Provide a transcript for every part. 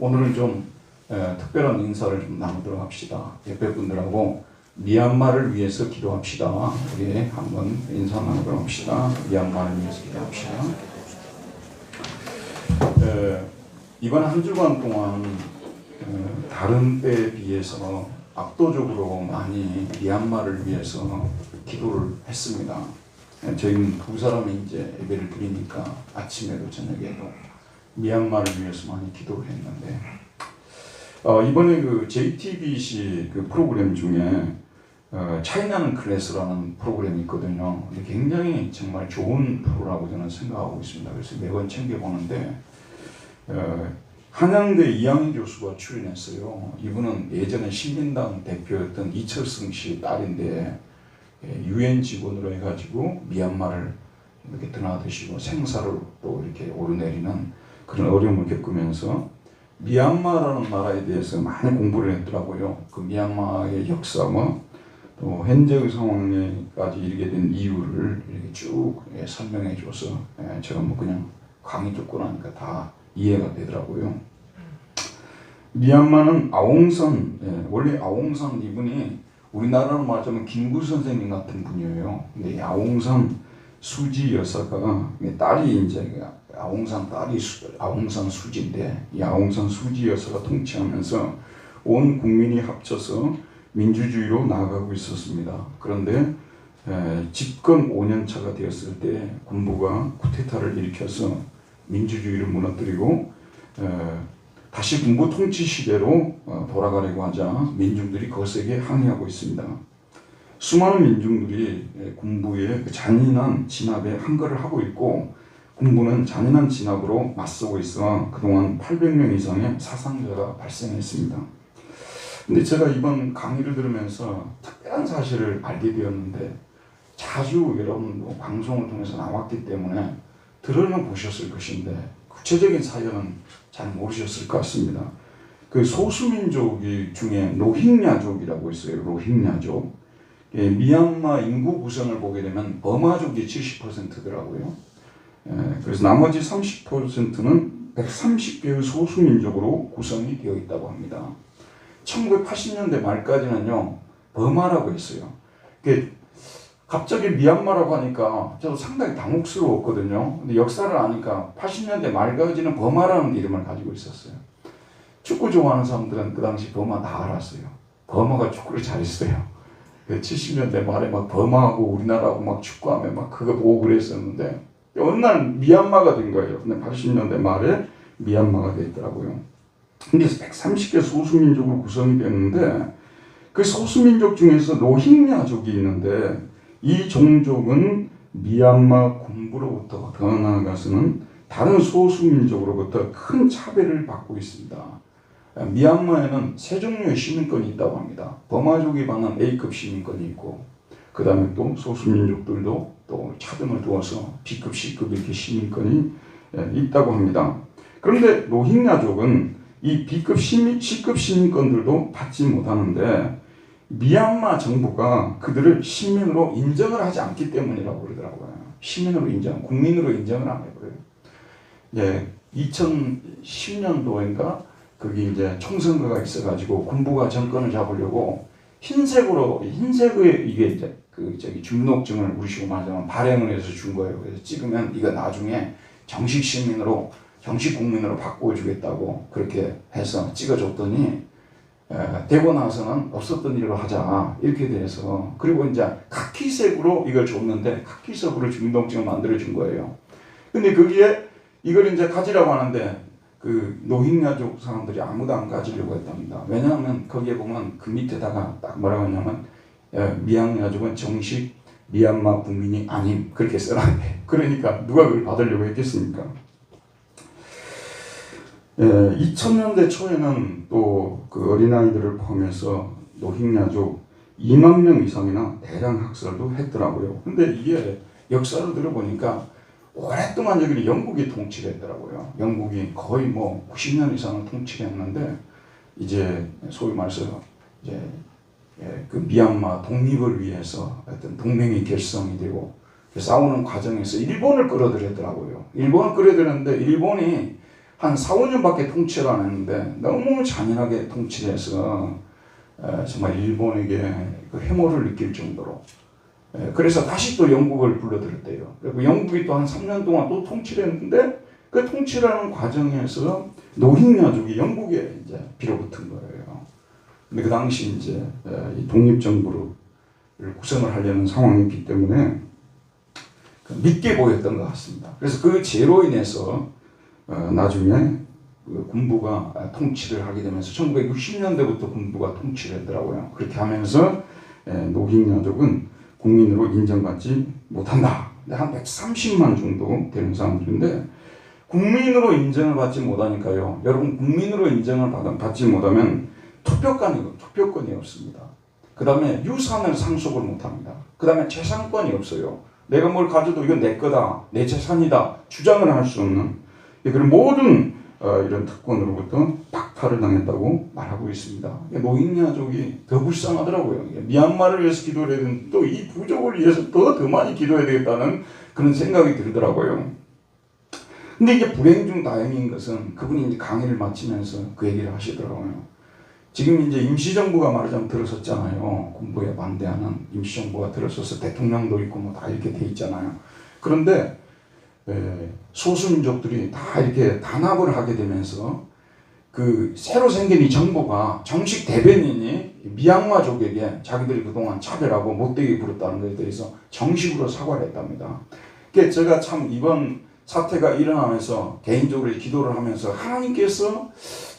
오늘은 좀 특별한 인사를 좀 나누도록 합시다. 옆에 분들하고 미얀마를 위해서 기도합시다. 우리 한번 인사 나누도록 합시다. 미얀마를 위해서 기도합시다. 이번 한 주간 동안 다른 때에 비해서 압도적으로 많이 미얀마를 위해서 기도를 했습니다. 저희는 두 사람이 이제 예배를 드리니까 아침에도 저녁에도 미얀마를 위해서 많이 기도를 했는데 이번에 그 JTBC 그 프로그램 중에 차이나는 클래스라는 프로그램이 있거든요. 근데 굉장히 정말 좋은 프로라고 저는 생각하고 있습니다. 그래서 매번 챙겨보는데 한양대 이양희 교수가 출연했어요. 이분은 예전에 신민당 대표였던 이철승 씨 딸인데 UN 직원으로 해가지고 미얀마를 이렇게 드나드시고 생사를 또 이렇게 오르내리는 그런 어려움을 겪으면서 미얀마라는 나라에 대해서 많이 공부를 했더라고요. 그 미얀마의 역사와 또 현재의 상황에까지 이르게 된 이유를 이렇게 쭉 설명해 줘서 제가 뭐 그냥 강의 듣고 나니까 다 이해가 되더라고요. 미얀마는 아웅산, 원래 아웅산 이분이 우리나라로 말하자면 김구 선생님 같은 분이에요. 근데 이 아웅산 수지 여사가 딸이 이제 아웅산 딸이 아웅산 수지인데 이 아웅산 수지 여사가 통치하면서 온 국민이 합쳐서 민주주의로 나아가고 있었습니다. 그런데 집권 5년 차가 되었을 때 군부가 쿠데타를 일으켜서 민주주의를 무너뜨리고 다시 군부 통치 시대로 돌아가려고 하자 민중들이 거세게 항의하고 있습니다. 수많은 민중들이 군부의 잔인한 진압에 항거를 하고 있고 군부는 잔인한 진압으로 맞서고 있어 그동안 800명 이상의 사상자가 발생했습니다. 근데 제가 이번 강의를 들으면서 특별한 사실을 알게 되었는데 자주 여러분 방송을 통해서 나왔기 때문에 들어는 보셨을 것인데 구체적인 사연은 잘 모르셨을 것 같습니다. 그 소수민족 중에 로힝야족이라고 있어요. 로힝야족. 미얀마 인구 구성을 보게 되면 버마족이 70%더라고요. 그래서 나머지 30%는 130개의 소수민족으로 구성이 되어 있다고 합니다. 1980년대 말까지는요, 버마라고 했어요. 갑자기 미얀마라고 하니까 저도 상당히 당혹스러웠거든요. 근데 역사를 아니까 80년대 말까지는 버마라는 이름을 가지고 있었어요. 축구 좋아하는 사람들은 그 당시 버마 다 알았어요. 버마가 축구를 잘했어요. 70년대 말에 막 버마하고 우리나라하고 막 축구하면 막 그거 보고 그랬었는데 어느 날 미얀마가 된 거예요. 근데 80년대 말에 미얀마가 됐더라고요. 근데 130개 소수민족으로 구성이 됐는데 그 소수민족 중에서 로힝야족이 있는데 이 종족은 미얀마 군부로부터 더 나아가서는 다른 소수민족으로부터 큰 차별을 받고 있습니다. 미얀마에는 세 종류의 시민권이 있다고 합니다. 버마족에 반한 A급 시민권이 있고 그 다음에 또 소수민족들도 또 차등을 두어서 B급, C급 이렇게 시민권이 있다고 합니다. 그런데 로힝야족은 이 B급, C급 시민권들도 받지 못하는데 미얀마 정부가 그들을 시민으로 인정을 하지 않기 때문이라고 그러더라고요. 시민으로 인정, 국민으로 인정을 안 해버려요. 2010년도인가 거기 이제 총선거가 있어가지고 군부가 정권을 잡으려고 흰색의 이게 이제 주민등록증을 우리식으로 말하자면 발행을 해서 준 거예요. 그래서 찍으면 이거 나중에 정식 시민으로 정식 국민으로 바꿔주겠다고 그렇게 해서 찍어줬더니 되고 나서는 없었던 일로 하자 이렇게 돼서 그리고 이제 카키색으로 이걸 줬는데 카키색으로 주민등록증을 만들어 준 거예요. 근데 거기에 이걸 이제 가지라고 하는데 그 로힝야족 사람들이 아무도 안 가지려고 했답니다. 왜냐하면 거기에 보면 그 밑에다가 딱 뭐라고 하냐면 미얀마족은 정식 미얀마 국민이 아님 그렇게 써놨네. 그러니까 누가 그걸 받으려고 했겠습니까? 2000년대 초에는 또 그 어린아이들을 포함해서 로힝야족 2만 명 이상이나 대량 학살도 했더라고요. 근데 이게 역사를 들어보니까 오랫동안 여기를 영국이 통치를 했더라고요. 영국이 거의 뭐 90년 이상을 통치를 했는데 이제 소위 말해서 이제 그 미얀마 독립을 위해서 어떤 동맹이 결성이 되고 싸우는 과정에서 일본을 끌어들였더라고요. 일본을 끌어들였는데 일본이 한 4, 5년밖에 통치를 안 했는데 너무 잔인하게 통치를 해서 정말 일본에게 그 해모를 느낄 정도로 그래서 다시 또 영국을 불러들였대요. 그리고 영국이 또 한 3년 동안 또 통치를 했는데 그 통치를 하는 과정에서 노흰야족이 영국에 이제 빌어붙은 거예요. 근데 그 당시 이제 이 독립정부를 구성을 하려는 상황이었기 때문에 믿게 보였던 것 같습니다. 그래서 그 죄로 인해서 나중에 그 군부가 통치를 하게 되면서 1960년대부터 군부가 통치를 했더라고요. 그렇게 하면서 노흰야족은 국민으로 인정받지 못한다. 한 130만 정도 되는 사람들인데 국민으로 인정을 받지 못하니까요. 여러분 국민으로 인정을 받지 못하면 투표권이 없습니다. 그 다음에 유산을 상속을 못합니다. 그 다음에 재산권이 없어요. 내가 뭘 가져도 이건 내 거다, 내 재산이다 주장을 할 수 없는 그런 모든 이런 특권으로부터 박탈을 당했다고 말하고 있습니다. 노흰야족이 더 불쌍하더라고요. 미얀마를 위해서 기도를 해야 되는데 또 이 부족을 위해서 더 많이 기도해야 되겠다는 그런 생각이 들더라고요. 근데 이제 불행 중 다행인 것은 그분이 이제 강의를 마치면서 그 얘기를 하시더라고요. 지금 이제 임시정부가 말하자면 들어섰잖아요. 군부에 반대하는 임시정부가 들어서서 대통령도 있고 뭐 다 이렇게 돼 있잖아요. 그런데 소수민족들이 다 이렇게 단합을 하게 되면서 그 새로 생긴 이 정부가 정식 대변인이 미얀마족에게 자기들이 그동안 차별하고 못되게 굴었다는 것에 대해서 정식으로 사과를 했답니다. 그러니까 제가 참 이번 사태가 일어나면서 개인적으로 기도를 하면서 하나님께서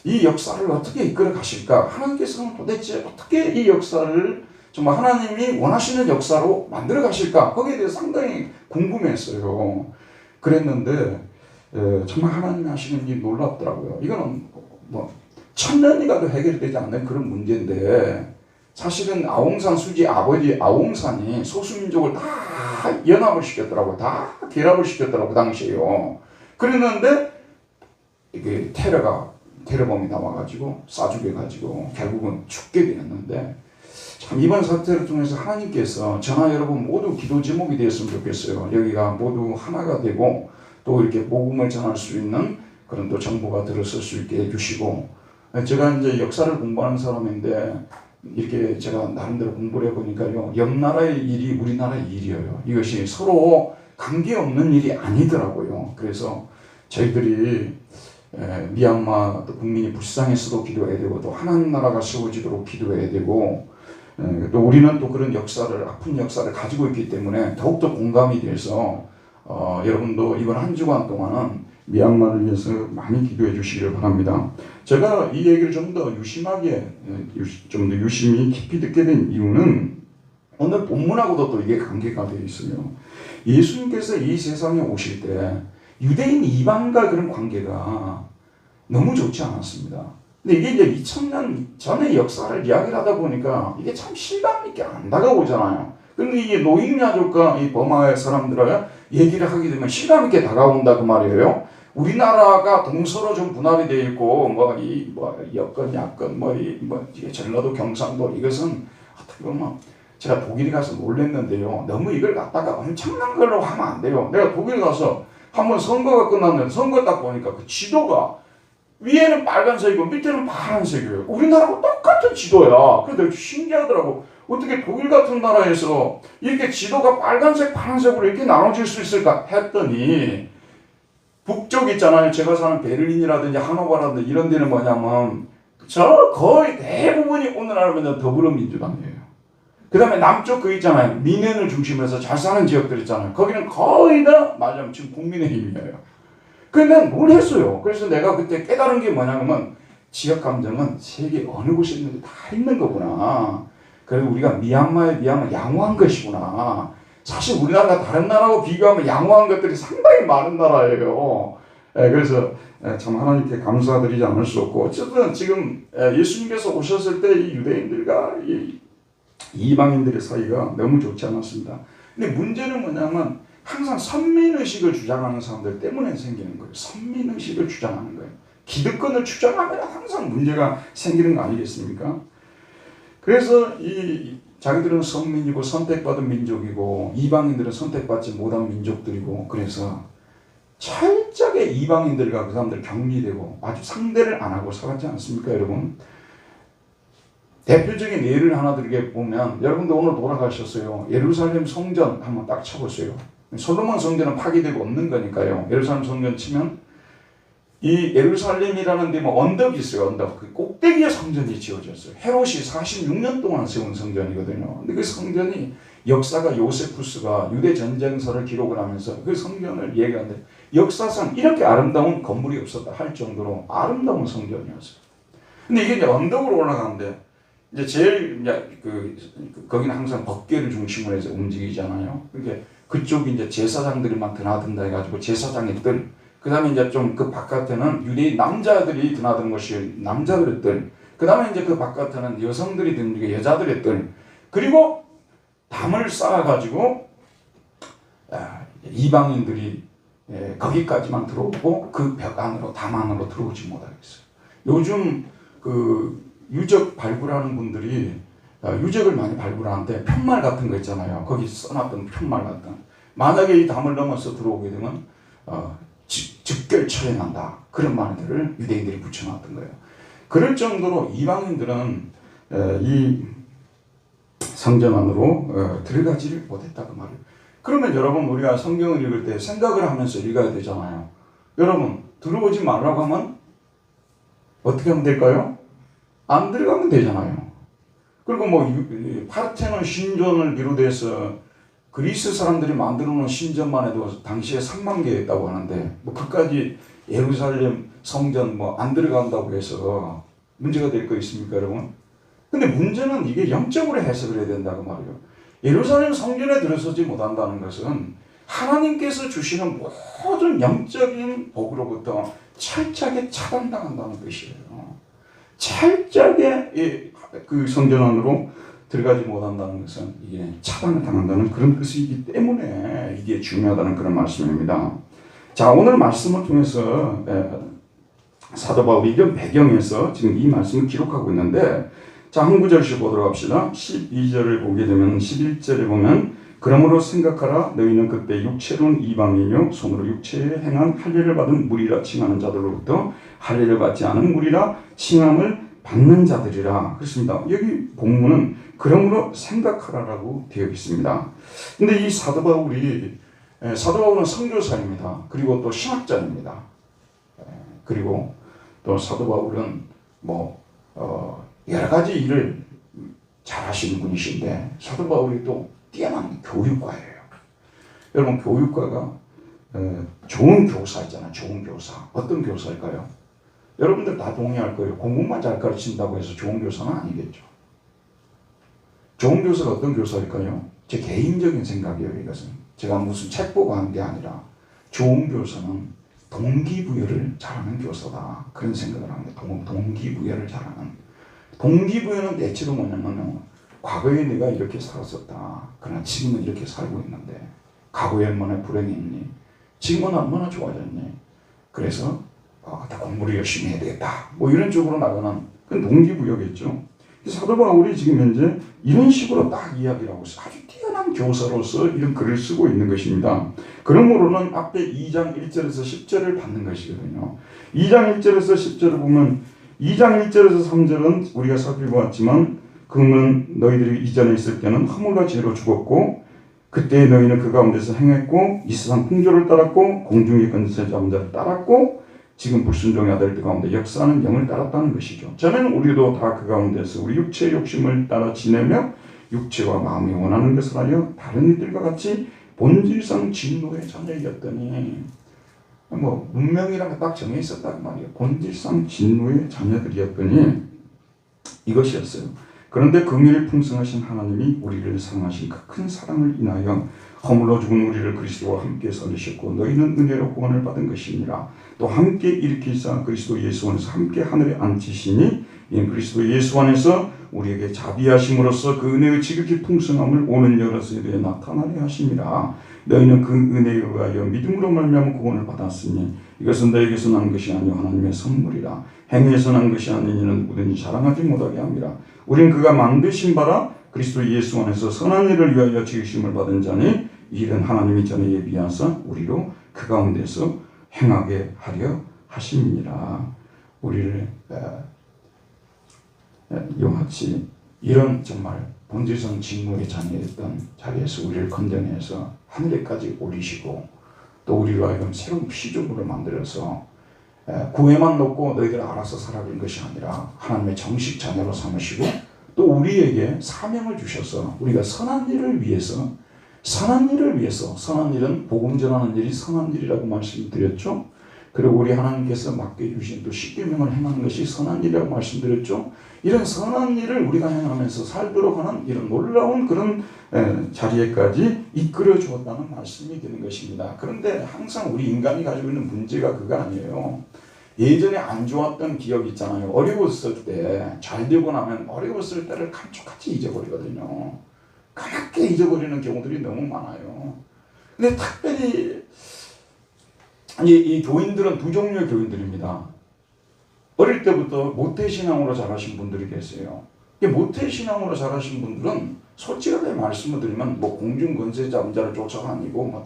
이 역사를 어떻게 이끌어 가실까? 하나님께서는 도대체 어떻게 이 역사를 정말 하나님이 원하시는 역사로 만들어 가실까? 거기에 대해서 상당히 궁금했어요. 그랬는데 정말 하나님이 하시는 일이 놀랍더라고요. 이거는 뭐 천년이 가도 해결되지 않는 그런 문제인데 사실은 아웅산 수지 아버지 아웅산이 소수민족을 다 연합을 시켰더라고요. 다 결합을 시켰더라고요. 당시에요. 그랬는데 이게 테러범이 나와가지고 쏴죽여가지고 결국은 죽게 되었는데 참 이번 사태를 통해서 하나님께서 저나 여러분 모두 기도 제목이 되었으면 좋겠어요. 여기가 모두 하나가 되고 또 이렇게 복음을 전할 수 있는 그런 또 정부가 들어설 수 있게 해주시고 제가 이제 역사를 공부하는 사람인데 이렇게 제가 나름대로 공부를 해보니까요. 옆 나라의 일이 우리나라의 일이에요. 이것이 서로 관계없는 일이 아니더라고요. 그래서 저희들이 미얀마 국민이 불쌍해서도 기도해야 되고 또 하나님 나라가 세워지도록 기도해야 되고 또 우리는 또 그런 역사를 아픈 역사를 가지고 있기 때문에 더욱더 공감이 돼서 여러분도 이번 한 주간 동안은 미얀마를 위해서 많이 기도해 주시기를 바랍니다. 제가 이 얘기를 좀 더 유심하게 좀 더 유심히 깊이 듣게 된 이유는 오늘 본문하고도 또 이게 관계가 되어 있어요. 예수님께서 이 세상에 오실 때 유대인 이방과 그런 관계가 너무 좋지 않았습니다. 근데 이게 이제 2000년 전의 역사를 이야기를 하다 보니까 이게 참 실감 있게 안 다가오잖아요. 근데 이게 노흰야족과 이 버마의 사람들을 얘기를 하게 되면 실감 있게 다가온다 그 말이에요. 우리나라가 동서로 좀 분할이 되어 있고 여건 야건 이게 전라도 경상도 이것은 어떻게 보면 제가 독일에 가서 놀랐는데요. 너무 이걸 갖다가 엄청난 걸로 하면 안 돼요. 내가 독일 가서 한번 선거가 끝났는데 선거 딱 보니까 그 지도가 위에는 빨간색이고 밑에는 파란색이에요. 우리나라하고 똑같은 지도야. 그래서 신기하더라고. 어떻게 독일 같은 나라에서 이렇게 지도가 빨간색, 파란색으로 이렇게 나눠질 수 있을까 했더니 북쪽 있잖아요. 제가 사는 베를린이라든지 하노버라든지 이런 데는 뭐냐면 저 거의 대부분이 오늘날은 더불어민주당이에요. 그 다음에 남쪽 그 있잖아요. 미넨을 중심으로 해서 잘 사는 지역들 있잖아요. 거기는 거의 다 맞아요. 지금 국민의힘이에요. 근데 뭘 했어요. 그래서 내가 그때 깨달은 게 뭐냐면 지역 감정은 세계 어느 곳에 있는지 다 있는 거구나. 그래서 우리가 미얀마에 비하면 양호한 것이구나. 사실 우리나라가 다른 나라하고 비교하면 양호한 것들이 상당히 많은 나라예요. 그래서 참 하나님께 감사드리지 않을 수 없고 어쨌든 지금 예수님께서 오셨을 때 이 유대인들과 이 이방인들의 사이가 너무 좋지 않았습니다. 근데 문제는 뭐냐면 항상 선민의식을 주장하는 사람들 때문에 생기는 거예요. 선민의식을 주장하는 거예요. 기득권을 주장하면 항상 문제가 생기는 거 아니겠습니까? 그래서 이 자기들은 선민이고 선택받은 민족이고 이방인들은 선택받지 못한 민족들이고 그래서 철저하게 이방인들과 그 사람들 격리되고 아주 상대를 안 하고 살았지 않습니까, 여러분? 대표적인 예를 하나 드리게 보면, 여러분도 오늘 돌아가셨어요. 예루살렘 성전 한번 딱 쳐보세요. 솔로몬 성전은 파괴되고 없는 거니까요. 예루살렘 성전 치면 이 예루살렘이라는 데 뭐 언덕이 있어요. 언덕. 그 꼭대기에 성전이 지어졌어요. 헤롯이 46년 동안 세운 성전이거든요. 근데 그 성전이 역사가 요세푸스가 유대 전쟁서를 기록을 하면서 그 성전을 얘기하는데 역사상 이렇게 아름다운 건물이 없었다 할 정도로 아름다운 성전이었어요. 근데 이게 이제 언덕으로 올라가는데 이제 제일 이제 거기는 항상 법궤를 중심으로 해서 움직이잖아요. 그게 그쪽이 이제 제사장들이만 드나든다 해가지고 제사장의 뜰, 그 다음에 이제 좀 그 바깥에는 유대인 남자들이 드나드는 것이 남자들의 뜰, 그 다음에 이제 그 바깥에는 여성들이 드는 여자들의 뜰, 그리고 담을 쌓아가지고 이방인들이 거기까지만 들어오고 그 벽 안으로, 담 안으로 들어오지 못하겠어요. 요즘 그 유적 발굴하는 분들이 유적을 많이 발굴하는데 편말 같은 거 있잖아요. 거기 써놨던 편말 같은, 만약에 이 담을 넘어서 들어오게 되면 즉결 처형한다, 그런 말들을 유대인들이 붙여놨던 거예요. 그럴 정도로 이방인들은 이 성전 안으로 들어가지를 못했다고 말해요. 그러면 여러분, 우리가 성경을 읽을 때 생각을 하면서 읽어야 되잖아요. 여러분, 들어오지 말라고 하면 어떻게 하면 될까요? 안 들어가면 되잖아요. 그리고 뭐 파르테논 신전을 비롯해서 그리스 사람들이 만들어 놓은 신전만 해도 당시에 3만 개였다고 하는데, 뭐 그까지 예루살렘 성전 뭐 안 들어간다고 해서 문제가 될 거 있습니까, 여러분? 근데 문제는 이게 영적으로 해석을 해야 된다고 말이에요. 예루살렘 성전에 들어서지 못한다는 것은 하나님께서 주시는 모든 영적인 복으로부터 철저하게 차단당한다는 것이에요. 철저하게 그 성전 안으로 들어가지 못한다는 것은 이게 차단을 당한다는 그런 뜻이기 때문에 이게 중요하다는 그런 말씀입니다. 자, 오늘 말씀을 통해서 사도 바울이 이런 배경에서 지금 이 말씀을 기록하고 있는데, 자, 한 구절씩 보도록 합시다. 12절을 보게 되면 11절에 보면, 그러므로 생각하라, 너희는 그때 육체로는 이방인이요 손으로 육체에 행한 할례를 받은 무리라 칭하는 자들로부터 할례를 받지 않은 무리라 칭함을 받는 자들이라. 그렇습니다. 여기 본문은 그러므로 생각하라라고 되어 있습니다. 근데 이 사도 바울은 선교사입니다. 그리고 또 신학자입니다. 그리고 또 사도 바울은 여러 가지 일을 잘하시는 분이신데, 사도 바울이 또 뛰어난 교육가예요. 여러분, 교육가가 좋은 교사 있잖아요. 좋은 교사. 어떤 교사일까요? 여러분들 다 동의할 거예요. 공부만 잘 가르친다고 해서 좋은 교사는 아니겠죠. 좋은 교사가 어떤 교사일까요? 제 개인적인 생각이에요. 이것은 제가 무슨 책 보고 한 게 아니라, 좋은 교사는 동기부여를 잘하는 교사다, 그런 생각을 합니다. 동기부여를 잘하는. 동기부여는 대체로 뭐냐면, 과거에 내가 이렇게 살았었다, 그러나 지금은 이렇게 살고 있는데 과거에 얼마나 불행했니, 지금은 얼마나 좋아졌니, 그래서 더 공부를 열심히 해야 되겠다, 뭐 이런 쪽으로 나가는 그건 동기부여겠죠. 사도 바울이 지금 현재 이런 식으로 딱 이야기를 하고 있어요. 아주 뛰어난 교사로서 이런 글을 쓰고 있는 것입니다. 그러므로는 앞에 2장 1절에서 10절을 받는 것이거든요. 2장 1절에서 10절을 보면, 2장 1절에서 3절은 우리가 살펴보았지만, 그는 너희들이 이전에 있을 때는 허물과 죄로 죽었고 그때 너희는 그 가운데서 행했고 이 세상 풍조를 따랐고 공중의 권세 잡은 자를 따랐고 지금 불순종의 아들들 가운데 역사하는 영을 따랐다는 것이죠. 저는 우리도 다 그 가운데서 우리 육체의 욕심을 따라 지내며 육체와 마음이 원하는 것을 하여 다른 이들과 같이 본질상 진노의 자녀이었더니, 문명이라는 게 딱 정해 있었단 말이에요. 본질상 진노의 자녀들이었더니 이것이었어요. 그런데 긍휼이 풍성하신 하나님이 우리를 사랑하신 그 큰 사랑을 인하여 허물로 죽은 우리를 그리스도와 함께 살리셨고 너희는 은혜로 구원을 받은 것이니라. 또 함께 일으키사 그리스도 예수 안에서 함께 하늘에 앉히시니 이 그리스도 예수 안에서 우리에게 자비하심으로써 그 은혜의 지극히 풍성함을 오는 여러 세대에 나타나게 하심이라. 너희는 그 은혜에 의하여 믿음으로 말미암아 구원을 받았으니 이것은 너에게서 난 것이 아니요 하나님의 선물이라. 행위에서 난 것이 아닌 이는 누구든지 자랑하지 못하게 합니다. 우리는 그가 만드신 바라 그리스도 예수 안에서 선한 일을 위하여 지으심을 받은 자니 이 일은 하나님이 전에 예비하사 우리로 그 가운데서 행하게 하려 하심이니라. 우리를 용합시 이런 정말 본질성 직무에 참여했던 자리에서 우리를 건져내서 하늘에까지 올리시고 또 우리로 하여금 새로운 피조물을 만들어서 구애만 놓고 너희들 알아서 살아가는 것이 아니라 하나님의 정식 자녀로 삼으시고 또 우리에게 사명을 주셔서 우리가 선한 일을 위해서 선한 일은 복음 전하는 일이 선한 일이라고 말씀드렸죠. 그리고 우리 하나님께서 맡겨주신 또 십계명을 행하는 것이 선한 일이라고 말씀드렸죠. 이런 선한 일을 우리가 행하면서 살도록 하는 이런 놀라운 그런 자리에까지 이끌어 주었다는 말씀이 되는 것입니다. 그런데 항상 우리 인간이 가지고 있는 문제가 그거 아니에요. 예전에 안 좋았던 기억 있잖아요. 어려웠을 때, 잘 되고 나면 어려웠을 때를 감쪽같이 잊어버리거든요. 까맣게 잊어버리는 경우들이 너무 많아요. 근데 특별히 이 교인들은 두 종류의 교인들입니다. 어릴 때부터 모태신앙으로 자라신 분들이 계세요. 모태신앙으로 자라신 분들은 솔직하게 말씀을 드리면 뭐 공중권세자자를 쫓아다니고 뭐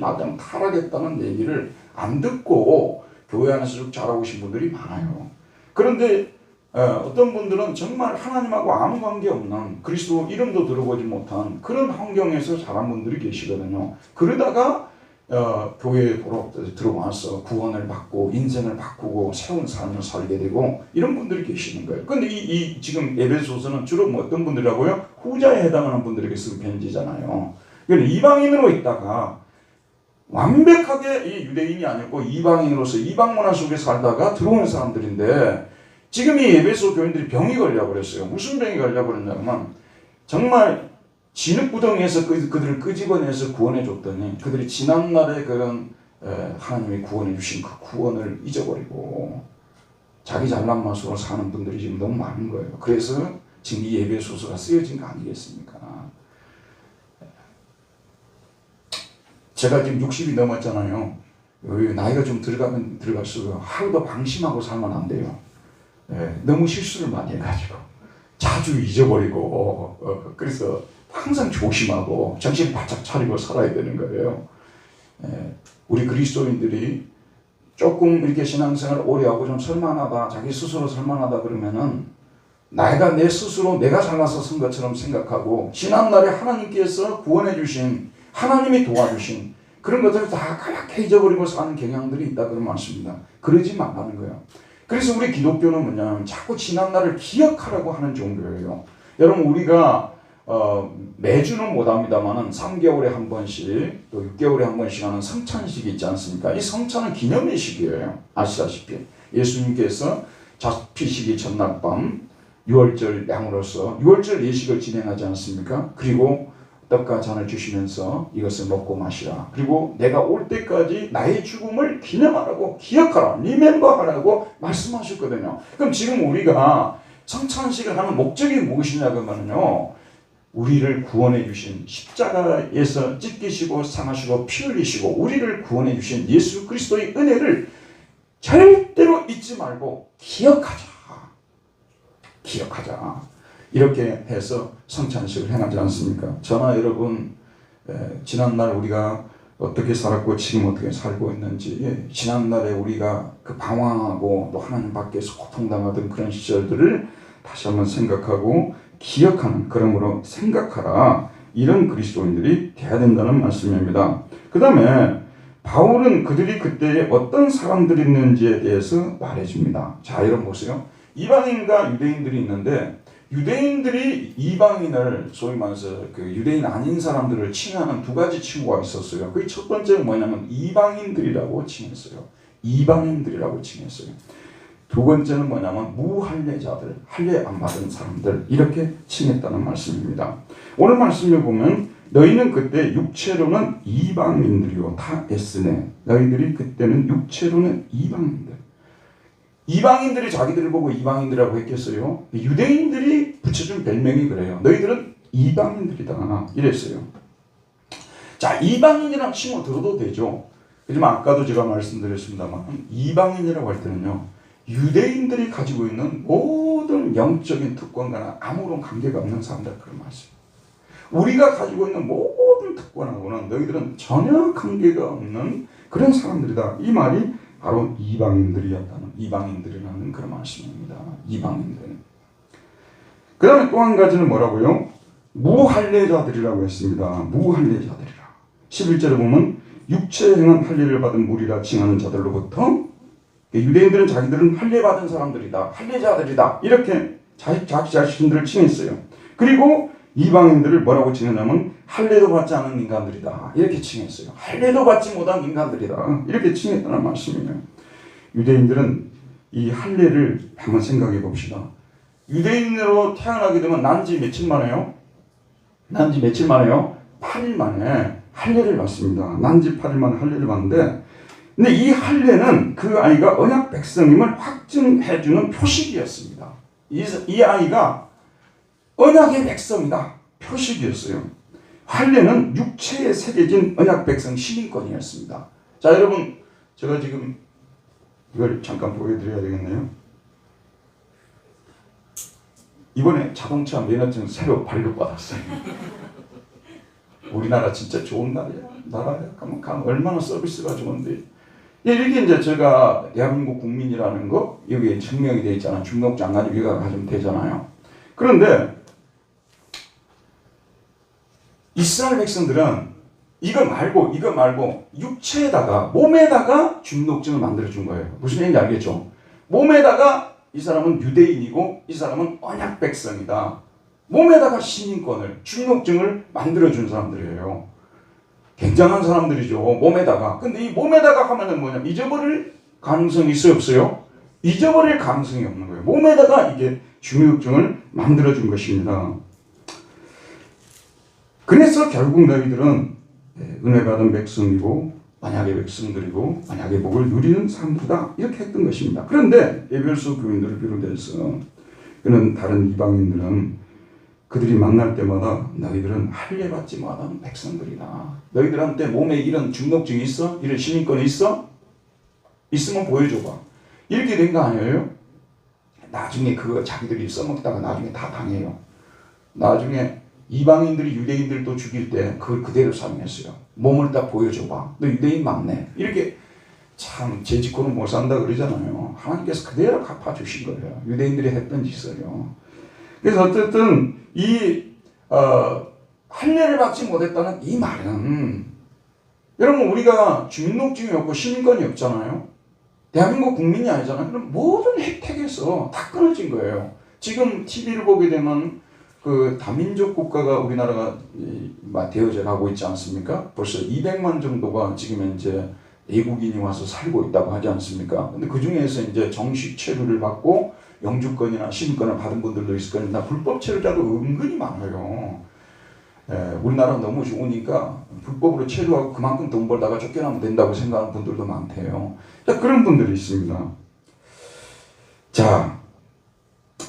마땅 타락했다는 얘기를 안 듣고 교회 안에서 쭉 자라오신 분들이 많아요. 그런데 어떤 분들은 정말 하나님하고 아무 관계없는 그리스도 이름도 들어보지 못한 그런 환경에서 자란 분들이 계시거든요. 그러다가 교회에 들어와서 구원을 받고 인생을 바꾸고 새로운 삶을 살게 되고 이런 분들이 계시는 거예요. 그런데 이 지금 에베소서는 주로 뭐 어떤 분들이라고요? 후자에 해당하는 분들에게 쓴 편지잖아요. 그러니까 이방인으로 있다가 완벽하게 이 유대인이 아니고 이방인으로서 이방 문화 속에 살다가 들어오는 사람들인데 지금 이 에베소 교인들이 병이 걸려버렸어요. 무슨 병이 걸려버렸냐면 정말 진흙구덩이에서 그들을 끄집어내서 구원해 줬더니 그들이 지난날에 그런 하나님이 구원해 주신 그 구원을 잊어버리고 자기 잘난 맛으로 사는 분들이 지금 너무 많은 거예요. 그래서 지금 이 에베소서가 쓰여진 거 아니겠습니까? 제가 지금 60이 넘었잖아요. 나이가 좀 들어가면 들어갈수록 하루도 방심하고 살면 안 돼요. 너무 실수를 많이 해가지고 자주 잊어버리고 그래서 항상 조심하고 정신 바짝 차리고 살아야 되는 거예요. 우리 그리스도인들이 조금 이렇게 신앙생활을 오래 하고 좀 설만하다, 자기 스스로 설만하다 그러면은 내 스스로 내가 잘나서 선 것처럼 생각하고 지난날에 하나님께서 구원해 주신 하나님이 도와주신 그런 것들을 다 까맣게 잊어버리고 사는 경향들이 있다 그런 말씀입니다. 그러지 말라는 거예요. 그래서 우리 기독교는 뭐냐면 자꾸 지난날을 기억하라고 하는 종교예요. 여러분 우리가 매주는 못합니다만은 3개월에 한 번씩 또 6개월에 한 번씩 하는 성찬식이 있지 않습니까? 이 성찬은 기념예식이에요. 아시다시피 예수님께서 잡히시기 전날 밤 유월절 양으로서 유월절 예식을 진행하지 않습니까? 그리고 떡과 잔을 주시면서 이것을 먹고 마시라. 그리고 내가 올 때까지 나의 죽음을 기념하라고 기억하라. 리멤버하라고 말씀하셨거든요. 그럼 지금 우리가 성찬식을 하는 목적이 무엇이냐 그러면요. 우리를 구원해 주신 십자가에서 찢기시고 상하시고 피 흘리시고 우리를 구원해 주신 예수 그리스도의 은혜를 절대로 잊지 말고 기억하자. 이렇게 해서 성찬식을 행하지 않습니까? 저나 여러분 지난날 우리가 어떻게 살았고 지금 어떻게 살고 있는지 지난날에 우리가 그 방황하고 또 하나님 밖에서 고통당하던 그런 시절들을 다시 한번 생각하고 기억하는 그러므로 생각하라 이런 그리스도인들이 돼야 된다는 말씀입니다. 그 다음에 바울은 그들이 그때 어떤 사람들이었는지에 대해서 말해줍니다. 자 여러분 보세요. 이방인과 유대인들이 있는데 유대인들이 이방인을 소위 말해서 그 유대인 아닌 사람들을 칭하는 두 가지 칭호가 있었어요. 그 첫 번째는 뭐냐면 이방인들이라고 칭했어요. 두 번째는 뭐냐면 무할례자들, 할례 안 받은 사람들 이렇게 칭했다는 말씀입니다. 오늘 말씀을 보면 너희는 그때 육체로는 이방인들이요 다 에스네. 너희들이 그때는 육체로는 이방인들이 자기들을 보고 이방인들이라고 했겠어요? 유대인들이 붙여준 별명이 그래요. 너희들은 이방인들이다 이랬어요. 자 이방인이라는 칭호 들어도 되죠. 하지만 아까도 제가 말씀드렸습니다만 이방인이라고 할 때는요. 유대인들이 가지고 있는 모든 영적인 특권과는 아무런 관계가 없는 사람들 그런 말씀. 우리가 가지고 있는 모든 특권하고는 너희들은 전혀 관계가 없는 그런 사람들이다. 이 말이 바로 이방인들이라는 그런 말씀입니다. 이방인들. 그 다음에 또 한 가지는 뭐라고요? 무할례자들이라고 했습니다. 무할례자들이라. 11절에 보면 육체에 행한 할례를 받은 무리라 칭하는 자들로부터, 유대인들은 자기들은 할례 받은 사람들이다, 할례자들이다, 이렇게 자기 자신들을 칭했어요. 그리고 이방인들을 뭐라고 칭했냐면 할례도 받지 않은 인간들이다, 이렇게 칭했어요. 할례도 받지 못한 인간들이다, 이렇게 칭했다는 말씀이에요. 유대인들은 이 할례를 한번 생각해 봅시다. 유대인으로 태어나게 되면 난지 며칠 만에요? 8일 만에 할례를 받습니다. 난지 8일 만에 할례를 받는데, 근데 이 할례는 그 아이가 언약 백성임을 확증해주는 표식이었습니다. 이 아이가 언약의 백성이다, 표식이었어요. 할례는 육체에 새겨진 언약 백성 시민권이었습니다. 자, 여러분, 제가 지금 이걸 잠깐 보여드려야 되겠네요. 이번에 자동차 면허증 새로 발급받았어요. 우리나라 진짜 좋은 나라야. 가면 얼마나 서비스가 좋은데. 이렇게 이제 제가 대한민국 국민이라는 거 여기에 증명이 되어 있잖아요. 중국장관이 위가 가지면 되잖아요. 그런데 이스라엘 백성들은 이거 말고 육체에다가, 몸에다가 주민등록증을 만들어준 거예요. 무슨 얘기인지 알겠죠? 몸에다가 이 사람은 유대인이고 이 사람은 언약 백성이다, 몸에다가 시민권을, 주민등록증을 만들어준 사람들이에요. 굉장한 사람들이죠. 몸에다가. 근데 이 몸에다가 하면은 뭐냐면 잊어버릴 가능성이 있어요, 없어요? 잊어버릴 가능성이 없는 거예요. 몸에다가 이게 주민등록증을 만들어준 것입니다. 그래서 결국 너희들은 은혜 받은 백성이고 언약의 백성들이고 언약의 복을 누리는 사람들이다, 이렇게 했던 것입니다. 그런데 에베소 교인들을 비롯해서 그는 다른 이방인들은 그들이 만날 때마다 너희들은 할례 받지 못한 백성들이다, 너희들한테 몸에 이런 주민등록증이 있어? 이런 시민권이 있어? 있으면 보여줘봐, 이렇게 된 거 아니에요? 나중에 그거 자기들이 써먹다가 나중에 다 당해요. 나중에 이방인들이 유대인들도 죽일 때 그걸 그대로 사용했어요. 몸을 딱 보여줘봐, 너 유대인 맞네, 이렇게. 참 죄짓고는 못 산다 그러잖아요. 하나님께서 그대로 갚아주신 거예요. 유대인들이 했던 짓을요. 그래서 어쨌든 이 할례를 받지 못했다는 이 말은, 여러분, 우리가 주민등록증이 없고 시민권이 없잖아요. 대한민국 국민이 아니잖아요. 그럼 모든 혜택에서 다 끊어진 거예요. 지금 TV를 보게 되면 그 다민족 국가가 우리나라가 되어져 가고 있지 않습니까? 벌써 200만 정도가 지금 이제 외국인이 와서 살고 있다고 하지 않습니까? 근데 그 중에서 이제 정식 체류를 받고 영주권이나 시민권을 받은 분들도 있을 겁니다. 불법 체류자도 은근히 많아요. 우리나라 너무 좋으니까 불법으로 체류하고 그만큼 돈 벌다가 쫓겨나면 된다고 생각하는 분들도 많대요. 자, 그런 분들이 있습니다. 자,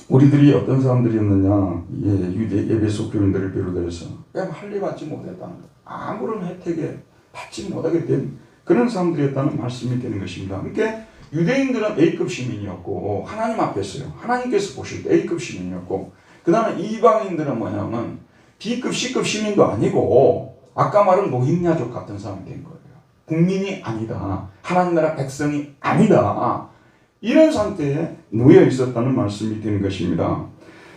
우리들이 어떤 사람들이었느냐? 에베소 교인들을 비롯해서 그냥 할례 받지 못했다는 것, 아무런 혜택에 받지 못하게 된 그런 사람들이었다는 말씀이 되는 것입니다. 그러니까 유대인들은 A급 시민이었고 하나님 앞에서요, 하나님께서 보실 때 A급 시민이었고, 그 다음에 이방인들은 뭐냐면 B급, C급 시민도 아니고 아까 말한 노인야족 같은 사람이 된 거예요. 국민이 아니다, 하나님 나라 백성이 아니다, 이런 상태에 놓여 있었다는 말씀이 되는 것입니다.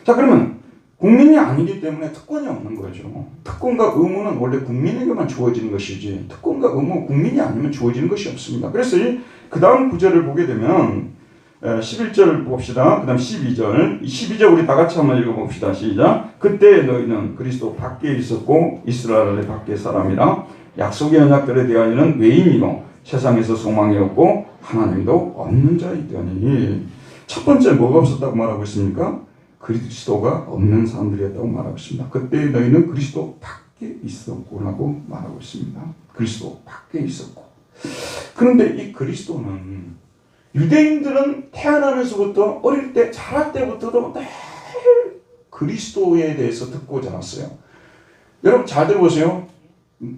자, 그러면 국민이 아니기 때문에 특권이 없는 거죠. 특권과 의무는 원래 국민에게만 주어지는 것이지 특권과 의무, 국민이 아니면 주어지는 것이 없습니다. 그래서 그 다음 구절을 보게 되면 11절 봅시다. 그 다음 12절. 12절 우리 다 같이 한번 읽어봅시다. 시작. 그때 너희는 그리스도 밖에 있었고 이스라엘의 밖에 사람이라 약속의 언약들에 대하여는 외인이고 세상에서 소망이 없고 하나님도 없는 자이더니. 첫 번째 뭐가 없었다고 말하고 있습니까? 그리스도가 없는 사람들이었다고 말하고 있습니다. 그때 너희는 그리스도 밖에 있었고 라고 말하고 있습니다. 그리스도 밖에 있었고. 그런데 이 그리스도는 유대인들은 태어나면서부터 어릴 때 자랄 때부터도 늘 그리스도에 대해서 듣고 자랐어요. 여러분 잘 들어보세요.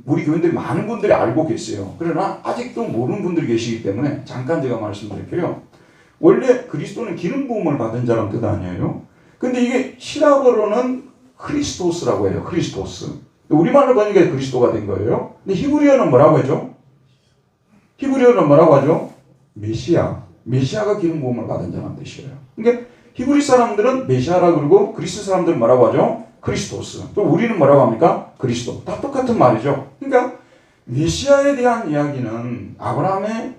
우리 교인들이 많은 분들이 알고 계세요. 그러나 아직도 모르는 분들이 계시기 때문에 잠깐 제가 말씀드릴게요. 원래 그리스도는 기름 부음을 받은 자란 뜻 아니에요? 근데 이게 히라버로는 크리스토스라고 해요. 크리스토스. 우리말로 번역해 그리스도가 된 거예요. 근데 히브리어는 뭐라고 하죠? 히브리어로 뭐라고 하죠? 메시아. 메시아가 기름 부음을 받은 자라는 뜻이에요. 그러니까 히브리 사람들은 메시아라 그러고 그리스 사람들은 뭐라고 하죠? 크리스토스. 또 우리는 뭐라고 합니까? 그리스도. 다 똑같은 말이죠. 그러니까 메시아에 대한 이야기는 아브라함의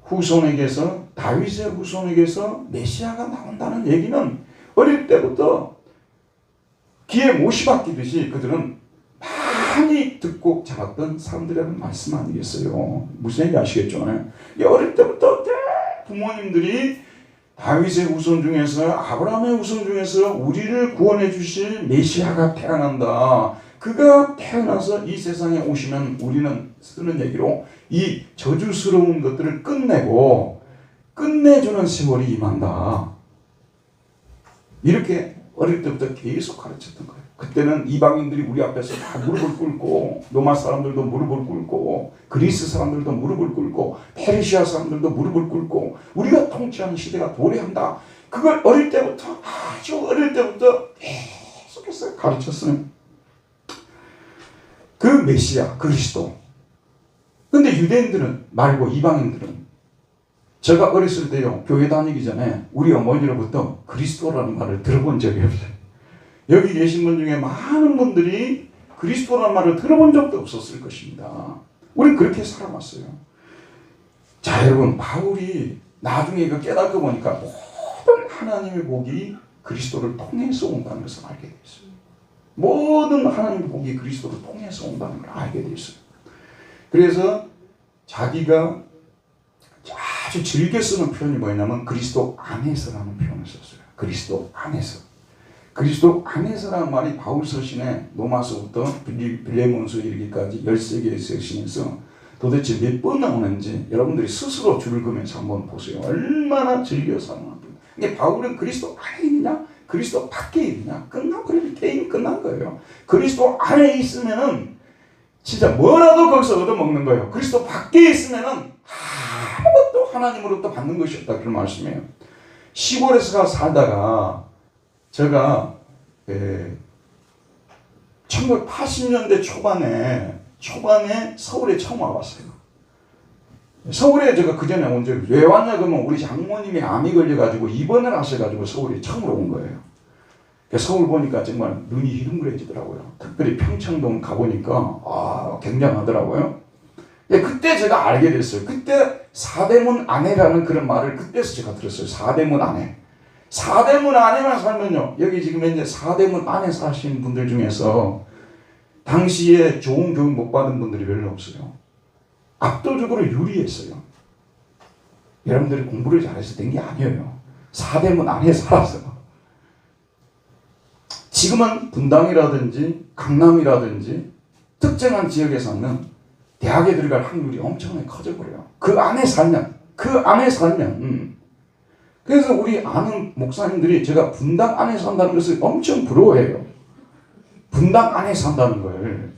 후손에게서 다윗의 후손에게서 메시아가 나온다는 얘기는 어릴 때부터 귀에 못이 박히듯이 그들은 많이 듣고 자랐던 사람들이라는 말씀 아니겠어요? 무슨 얘기 아시겠죠? 어릴 때부터 부모님들이 다윗의 후손 중에서 아브라함의 후손 중에서 우리를 구원해 주실 메시아가 태어난다. 그가 태어나서 이 세상에 오시면 우리는 쓰는 얘기로 이 저주스러운 것들을 끝내주는 세월이 임한다. 이렇게 어릴 때부터 계속 가르쳤던 거예요. 그때는 이방인들이 우리 앞에서 다 무릎을 꿇고 로마 사람들도 무릎을 꿇고 그리스 사람들도 무릎을 꿇고 페르시아 사람들도 무릎을 꿇고 우리가 통치하는 시대가 도래한다. 그걸 어릴 때부터 아주 어릴 때부터 계속해서 가르쳤어요. 그 메시아 그리스도. 근데 유대인들은 말고 이방인들은 제가 어렸을 때요 교회 다니기 전에 우리 어머니로부터 그리스도라는 말을 들어본 적이 없어요. 여기 계신 분 중에 많은 분들이 그리스도라는 말을 들어본 적도 없었을 것입니다. 우린 그렇게 살아왔어요. 자 여러분 바울이 나중에 이거 깨닫고 보니까 모든 하나님의 복이 그리스도를 통해서 온다는 것을 알게 됐어요. 모든 하나님의 복이 그리스도를 통해서 온다는 걸 알게 됐어요. 그래서 자기가 아주 즐겨 쓰는 표현이 뭐냐면 그리스도 안에서라는 표현을 썼어요. 그리스도 안에서. 그리스도 안에서라는 말이 바울 서신에 로마서부터 빌레몬서 이르기까지 13개의 서신에서 도대체 몇 번 나오는지 여러분들이 스스로 줄을 그면서 한번 보세요. 얼마나 즐겨 사용합니다. 근데 바울은 그리스도 안에 있느냐 그리스도 밖에 있느냐 끝나버리면 게임이 끝난 거예요. 그리스도 안에 있으면은 진짜 뭐라도 거기서 얻어먹는 거예요. 그리스도 밖에 있으면은 아무것도 하나님으로부터 받는 것이 없다 그런 말씀이에요. 시골에서 살다가 제가 1980년대 초반에 서울에 처음 와봤어요. 서울에 제가 그 전에 온 적이 왜 왔냐 그러면 우리 장모님이 암이 걸려가지고 입원을 하셔가지고 서울에 처음으로 온 거예요. 서울 보니까 정말 눈이 희둥그레지더라고요. 특별히 평창동 가보니까 굉장하더라고요. 그때 제가 알게 됐어요. 그때 사대문 안에라는 그런 말을 그때서 제가 들었어요. 사대문 안에. 사대문 안에만 살면요. 여기 지금 이제 사대문 안에 사시는 분들 중에서 당시에 좋은 교육 못 받은 분들이 별로 없어요. 압도적으로 유리했어요. 여러분들이 공부를 잘해서 된 게 아니에요. 사대문 안에 살아서. 지금은 분당이라든지 강남이라든지 특정한 지역에 사는 대학에 들어갈 확률이 엄청나게 커져버려요. 그 안에 살면. 그래서 우리 아는 목사님들이 제가 분당 안에 산다는 것을 엄청 부러워해요. 분당 안에 산다는 걸.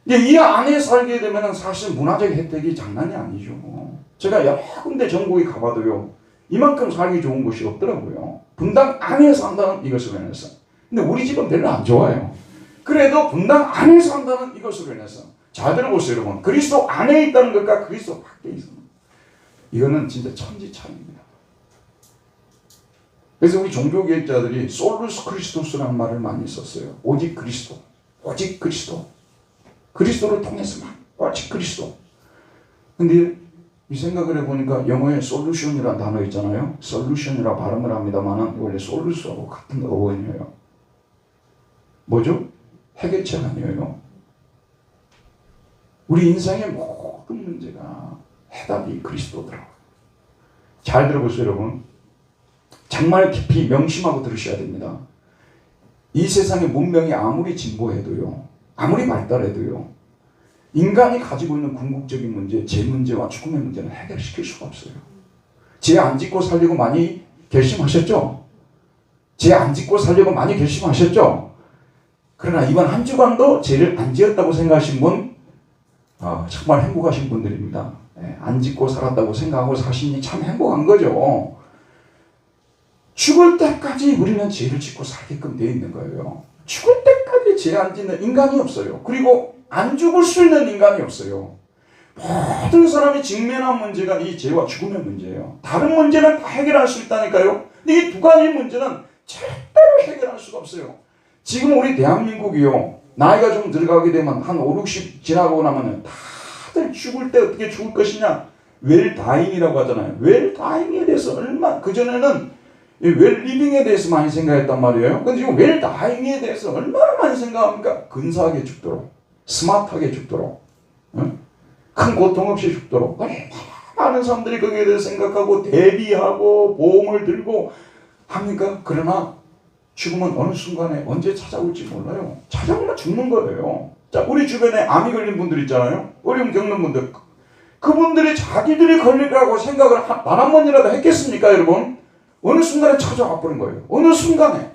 이 안에 살게 되면 사실 문화적 혜택이 장난이 아니죠. 제가 여러 군데 전국에 가봐도요. 이만큼 살기 좋은 곳이 없더라고요. 분당 안에 산다는 이것으로 인해서. 근데 우리 집은 별로 안 좋아요. 그래도 분당 안에 산다는 이것으로 인해서. 잘 들어보세요 여러분. 그리스도 안에 있다는 것과 그리스도 밖에 있는 이거는 진짜 천지차이입니다. 그래서 우리 종교개혁자들이 솔루스 크리스토스라는 말을 많이 썼어요. 오직 그리스도. 오직 그리스도. 그리스도를 통해서만. 오직 그리스도. 근데 이 생각을 해보니까 영어에 솔루션이라는 단어 있잖아요. 솔루션이라 발음을 합니다만 원래 솔루스하고 같은 어원이에요. 뭐죠? 해결책 아니에요. 우리 인생의 모든 문제가 해답이 그리스도더라고요. 잘 들어보세요 여러분. 정말 깊이 명심하고 들으셔야 됩니다. 이 세상의 문명이 아무리 진보해도요. 아무리 발달해도요. 인간이 가지고 있는 궁극적인 문제, 제 문제와 죽음의 문제는 해결시킬 수가 없어요. 죄 안 짓고 살려고 많이 결심하셨죠? 죄 안 짓고 살려고 많이 결심하셨죠? 그러나 이번 한 주간도 죄를 안 지었다고 생각하신 분 정말 행복하신 분들입니다. 안 짓고 살았다고 생각하고 사시니 참 행복한 거죠. 죽을 때까지 우리는 죄를 짓고 살게끔 되어 있는 거예요. 죽을 때까지 죄 안 짓는 인간이 없어요. 그리고 안 죽을 수 있는 인간이 없어요. 모든 사람이 직면한 문제가 이 죄와 죽음의 문제예요. 다른 문제는 다 해결할 수 있다니까요. 근데 이 두 가지 문제는 절대로 해결할 수가 없어요. 지금 우리 대한민국이요, 나이가 좀 들어가게 되면 한 5, 60 지나고 나면 다들 죽을 때 어떻게 죽을 것이냐, 웰다잉이라고 하잖아요. 웰다잉에 대해서 그전에는 웰리빙에 대해서 많이 생각했단 말이에요. 근데 지금 웰다잉에 대해서 얼마나 많이 생각합니까? 근사하게 죽도록, 스마트하게 죽도록, 큰 고통 없이 죽도록. 많은 사람들이 거기에 대해서 생각하고 대비하고 보험을 들고 합니까? 그러나 죽음은 어느 순간에 언제 찾아올지 몰라요. 찾아오면 죽는 거예요. 자, 우리 주변에 암이 걸린 분들 있잖아요. 어려움 겪는 분들. 그분들이 자기들이 걸리라고 생각을 단 한 번이라도 했겠습니까, 여러분? 어느 순간에 찾아와 버린 거예요. 어느 순간에.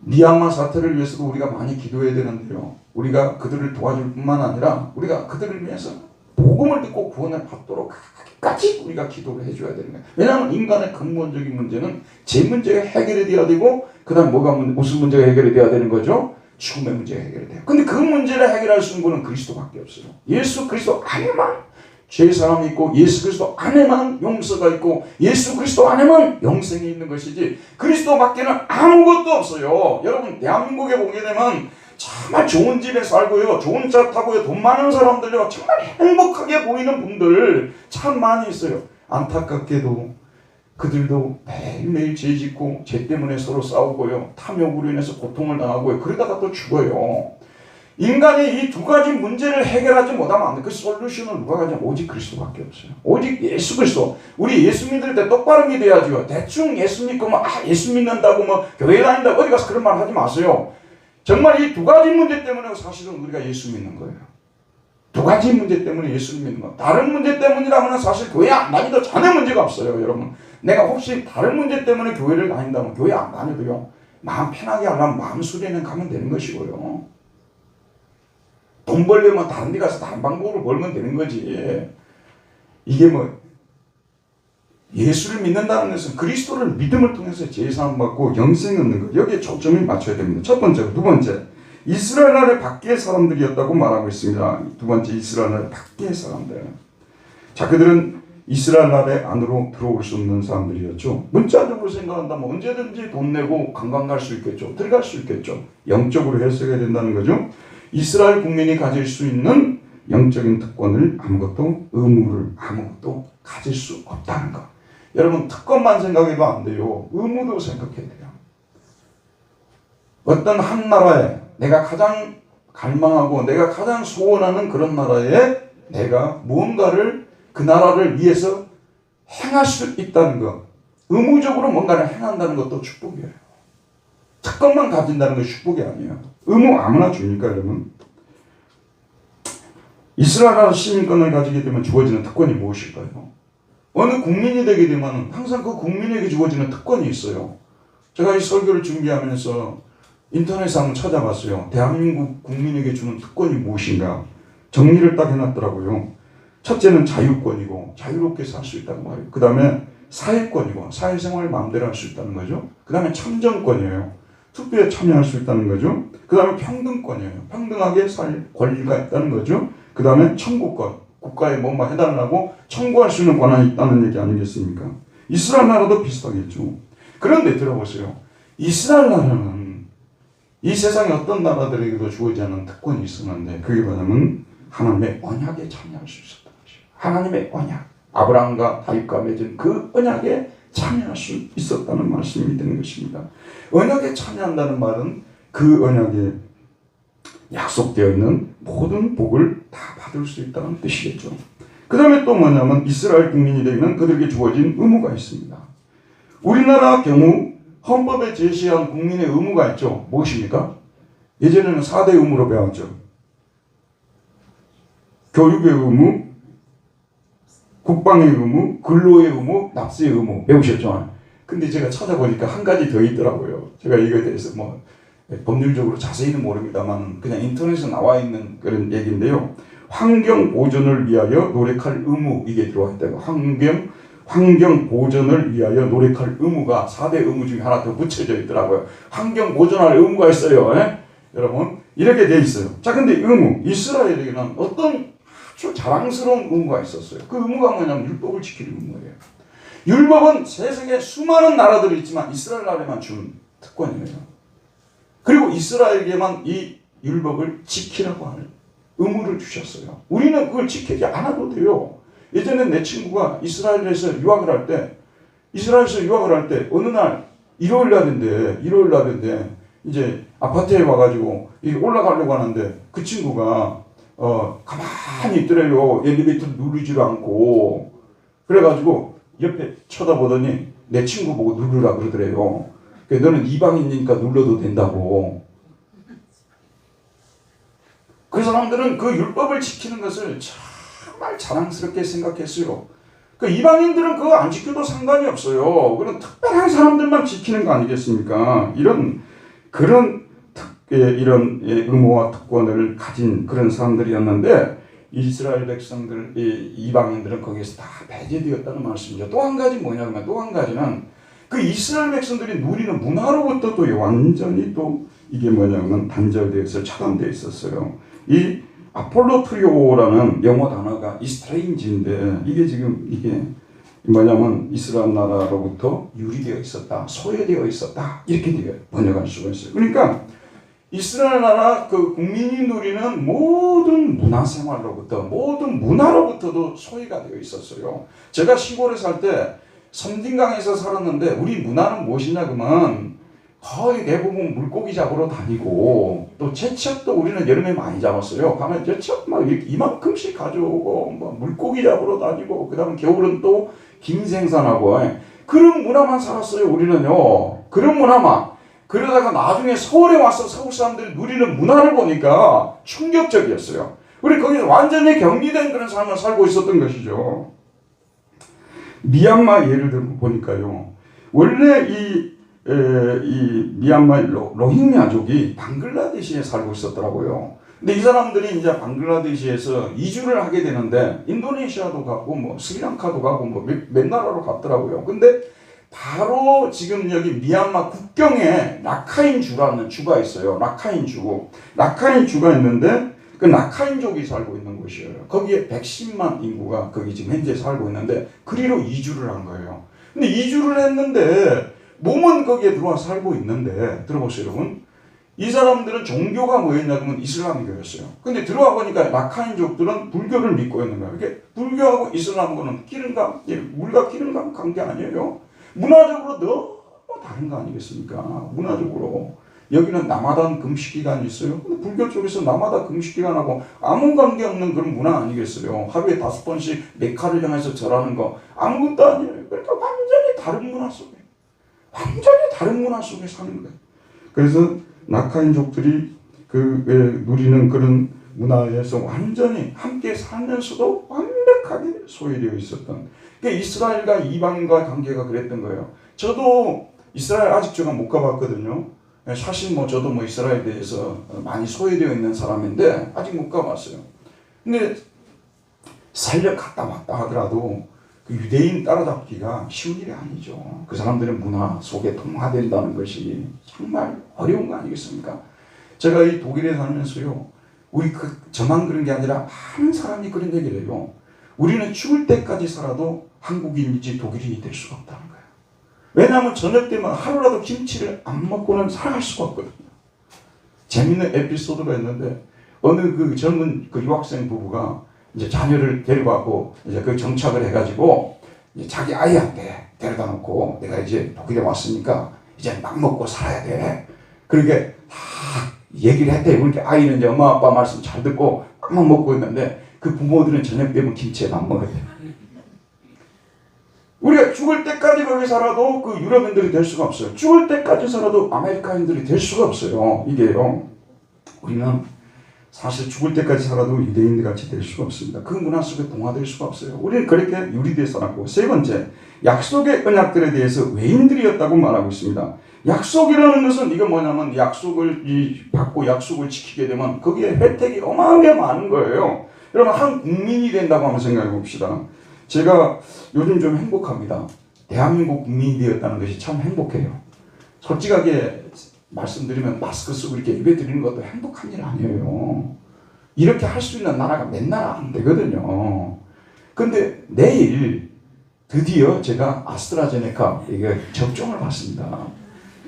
미얀마 사태를 위해서도 우리가 많이 기도해야 되는데요. 우리가 그들을 도와줄 뿐만 아니라 우리가 그들을 위해서 복음을 듣고 구원을 받도록 끝까지 우리가 기도를 해줘야 되는 거예요. 왜냐하면 인간의 근본적인 문제는 제 문제가 해결이 돼야 되고, 그 다음 무슨 문제가 해결이 돼야 되는 거죠? 죽음의 문제가 해결이 돼요. 근데 그 문제를 해결할 수 있는 분은 그리스도밖에 없어요. 예수 그리스도 안에만 죄의 사람이 있고, 예수 그리스도 안에만 용서가 있고, 예수 그리스도 안에만 영생이 있는 것이지 그리스도 밖에는 아무것도 없어요. 여러분, 대한민국에 보게 되면 정말 좋은 집에 살고요, 좋은 차 타고요, 돈 많은 사람들요, 정말 행복하게 보이는 분들 참 많이 있어요. 안타깝게도 그들도 매일매일 죄 짓고 죄 때문에 서로 싸우고요, 탐욕으로 인해서 고통을 당하고요, 그러다가 또 죽어요. 인간이 이 두 가지 문제를 해결하지 못하면 안 돼. 그 솔루션은 누가 가냐? 오직 그리스도밖에 없어요. 오직 예수 그리스도. 우리 예수 믿을 때 똑바로 믿어야죠. 대충 예수 믿고 예수 믿는다고 교회 다닌다고 어디 가서 그런 말 하지 마세요. 정말 이 두 가지 문제 때문에 사실은 우리가 예수 믿는 거예요. 두 가지 문제 때문에 예수를 믿는 거. 다른 문제 때문이라면 사실 교회 안 다니도 전혀 문제가 없어요, 여러분. 내가 혹시 다른 문제 때문에 교회를 다닌다면 교회 안 다녀도요, 마음 편하게 하려면 마음 수련회 가면 되는 것이고요. 돈 벌려면 다른 데 가서 다른 방법으로 벌면 되는 거지. 이게 예수를 믿는다는 것은 그리스도를 믿음을 통해서 제사함 받고 영생을 얻는 것. 여기에 초점을 맞춰야 됩니다. 첫 번째, 두 번째. 이스라엘 나라의 밖의 사람들이었다고 말하고 있습니다. 두 번째, 이스라엘 나라의 밖의 사람들. 자, 그들은 이스라엘 나라의 안으로 들어올 수 없는 사람들이었죠. 문자적으로 생각한다면 언제든지 돈 내고 관광 갈 수 있겠죠. 들어갈 수 있겠죠. 영적으로 해석해야 된다는 거죠. 이스라엘 국민이 가질 수 있는 영적인 특권을 의무를 아무것도 가질 수 없다는 것. 여러분, 특권만 생각해도 안 돼요. 의무도 생각해야 돼요. 어떤 한 나라에 내가 가장 갈망하고 내가 가장 소원하는 그런 나라에 내가 무언가를 그 나라를 위해서 행할 수 있다는 것. 의무적으로 뭔가를 행한다는 것도 축복이에요. 특권만 가진다는 건 축복이 아니에요. 의무 아무나 줍니까, 여러분? 이스라엘 나라 시민권을 가지게 되면 주어지는 특권이 무엇일까요? 어느 국민이 되게 되면 항상 그 국민에게 주어지는 특권이 있어요. 제가 이 설교를 준비하면서 인터넷에 한번 찾아봤어요. 대한민국 국민에게 주는 특권이 무엇인가? 정리를 딱 해놨더라고요. 첫째는 자유권이고, 자유롭게 살 수 있다는 거예요. 그 다음에 사회권이고, 사회생활을 마음대로 할 수 있다는 거죠. 그 다음에 참정권이에요. 투표에 참여할 수 있다는 거죠. 그 다음에 평등권이에요. 평등하게 살 권리가 있다는 거죠. 그 다음에 청구권. 국가에 뭔가 해달라고 청구할 수 있는 권한이 있다는 얘기 아니겠습니까? 이스라엘 나라도 비슷하겠죠. 그런데 들어보세요. 이스라엘 나라는 이 세상의 어떤 나라들에게도 주어지지 않은 특권이 있었는데, 그게 뭐냐면 하나님의 언약에 참여할 수 있었던 것이에요. 하나님의 언약. 아브라함과 다윗과 맺은 그 언약에 참여할 수 있었다는 말씀이 되는 것입니다. 언약에 참여한다는 말은 그 언약에 약속되어 있는 모든 복을 다 받을 수 있다는 뜻이겠죠. 그 다음에 또 뭐냐면 이스라엘 국민이 되면 그들에게 주어진 의무가 있습니다. 우리나라 경우 헌법에 제시한 국민의 의무가 있죠. 무엇입니까? 예전에는 4대 의무로 배웠죠. 교육의 의무, 국방의 의무, 근로의 의무, 납세의 의무 배우셨죠? 근데 제가 찾아보니까 한 가지 더 있더라고요. 제가 이거에 대해서 법률적으로 자세히는 모릅니다만 그냥 인터넷에 나와 있는 그런 얘기인데요. 환경 보존을 위하여 노력할 의무, 이게 들어와 있다고. 환경 보존을 위하여 노력할 의무가 4대 의무 중에 하나 더 붙여져 있더라고요. 환경 보존할 의무가 있어요. 여러분, 이렇게 돼 있어요. 자, 근데 의무, 이스라엘에게는 어떤 아주 자랑스러운 의무가 있었어요. 그 의무가 뭐냐면 율법을 지키는 의무예요. 율법은 세상에 수많은 나라들이 있지만 이스라엘 나라에만 준 특권이에요. 그리고 이스라엘에게만 이 율법을 지키라고 하는 의무를 주셨어요. 우리는 그걸 지키지 않아도 돼요. 예전에 내 친구가 이스라엘에서 유학을 할 때 어느 날 일요일 날인데 이제 아파트에 와가지고 올라가려고 하는데 그 친구가 가만히 있더래요. 엘리베이터 누르지도 않고. 그래가지고 옆에 쳐다보더니 내 친구 보고 누르라 그러더래요. 너는 이방인이니까 눌러도 된다고. 그 사람들은 그 율법을 지키는 것을 정말 자랑스럽게 생각했어요. 그 이방인들은 그거 안 지켜도 상관이 없어요. 그런 특별한 사람들만 지키는 거 아니겠습니까? 이런 의무와 특권을 가진 그런 사람들이었는데 이스라엘 백성들, 이방인들은 거기에서 다 배제되었다는 말씀이죠. 또 한 가지 뭐냐면 또 한 가지는 그 이스라엘 백성들이 누리는 문화로부터 또 완전히 또 이게 뭐냐면 단절되어서 차단되어 있었어요. 이 아폴로트리오라는 영어 단어가 스트레인지인데 이게 뭐냐면 이스라엘 나라로부터 유리되어 있었다, 소외되어 있었다 이렇게 번역할 수가 있어요. 그러니까 이스라엘 나라 그 국민이 누리는 모든 문화생활로부터 모든 문화로부터도 소외가 되어 있었어요. 제가 시골에 살 때 섬진강에서 살았는데 우리 문화는 무엇이냐 그러면 거의 대부분 물고기 잡으러 다니고 또 제첩도 우리는 여름에 많이 잡았어요. 가면 제첩 막 이만큼씩 가져오고 뭐 물고기 잡으러 다니고 그다음 겨울은 또 김생산하고 그런 문화만 살았어요. 우리는요. 그런 문화만. 그러다가 나중에 서울에 와서 서울 사람들이 누리는 문화를 보니까 충격적이었어요. 우리 거기서 완전히 격리된 그런 삶을 살고 있었던 것이죠. 미얀마 예를 들어 보니까요. 원래 이 미얀마 로힝야족이 방글라데시에 살고 있었더라고요. 근데 이 사람들이 이제 방글라데시에서 이주를 하게 되는데 인도네시아도 가고 뭐 스리랑카도 가고 뭐 몇 나라로 갔더라고요. 근데 바로 지금 여기 미얀마 국경에 라카인주라는 주가 있어요. 라카인주가 있는데 그 라카인족이 살고 있는 곳이에요. 거기에 110만 인구가 거기 지금 현재 살고 있는데 그리로 이주를 한 거예요. 근데 이주를 했는데 몸은 거기에 들어와 살고 있는데 들어보세요 여러분. 이 사람들은 종교가 뭐였냐면 이슬람교였어요. 근데 들어와 보니까 라카인족들은 불교를 믿고 있는 거예요. 이게 불교하고 이슬람과는 물과 기름과 관계 아니에요. 문화적으로 너무 다른 거 아니겠습니까? 문화적으로. 여기는 남아단 금식기간이 있어요. 근데 불교 쪽에서 남아단 금식기간하고 아무 관계없는 그런 문화 아니겠어요. 하루에 5번씩 메카를 향해서 절하는 거 아무것도 아니에요. 그러니까 완전히 다른 문화 속에 사는 거예요. 그래서 라카인족들이 누리는 그런 문화에서 완전히 함께 살면서도 완벽하게 소외되어 있었던 이스라엘과 이방인과 관계가 그랬던 거예요. 저도 이스라엘 아직 제가 못 가봤거든요. 사실 저도 이스라엘에 대해서 많이 소외되어 있는 사람인데 아직 못 가봤어요. 근데 살려 갔다 왔다 하더라도 그 유대인 따라잡기가 쉬운 일이 아니죠. 그 사람들의 문화 속에 동화된다는 것이 정말 어려운 거 아니겠습니까? 제가 이 독일에 살면서요. 저만 그런 게 아니라 많은 사람이 그런 얘기를 해요. 우리는 죽을 때까지 살아도 한국인이지 독일인이 될 수가 없다는 거예요. 왜냐하면 저녁 때만 하루라도 김치를 안 먹고는 살아갈 수가 없거든요. 재밌는 에피소드가 있는데 어느 젊은 유학생 부부가 이제 자녀를 데려가고 이제 정착을 해가지고 이제 자기 아이한테 데려다 놓고 내가 이제 독일에 왔으니까 이제 막 먹고 살아야 돼. 그렇게 다 얘기를 했대요. 그러니까 아이는 이제 엄마 아빠 말씀 잘 듣고 막 먹고 있는데 그 부모들은 저녁 되면 김치에 안 먹어요. 우리가 죽을 때까지 거기 살아도 그 유럽인들이 될 수가 없어요. 죽을 때까지 살아도 아메리카인들이 될 수가 없어요. 이게요. 우리는 사실 죽을 때까지 살아도 유대인들 같이 될 수가 없습니다. 그 문화 속에 동화될 수가 없어요. 우리는 그렇게 유리되어 살았고, 세 번째, 약속의 언약들에 대해서 외인들이었다고 말하고 있습니다. 약속이라는 것은 이건 뭐냐면 약속을 받고 약속을 지키게 되면 거기에 혜택이 어마어마하게 많은 거예요. 여러분 한 국민이 된다고 한번 생각해 봅시다. 제가 요즘 좀 행복합니다. 대한민국 국민이 되었다는 것이 참 행복해요. 솔직하게 말씀드리면 마스크 쓰고 이렇게 입에 드리는 것도 행복한 일 아니에요. 이렇게 할 수 있는 나라가 몇 나라 안 되거든요. 근데 내일 드디어 제가 아스트라제네카 이게 접종을 받습니다.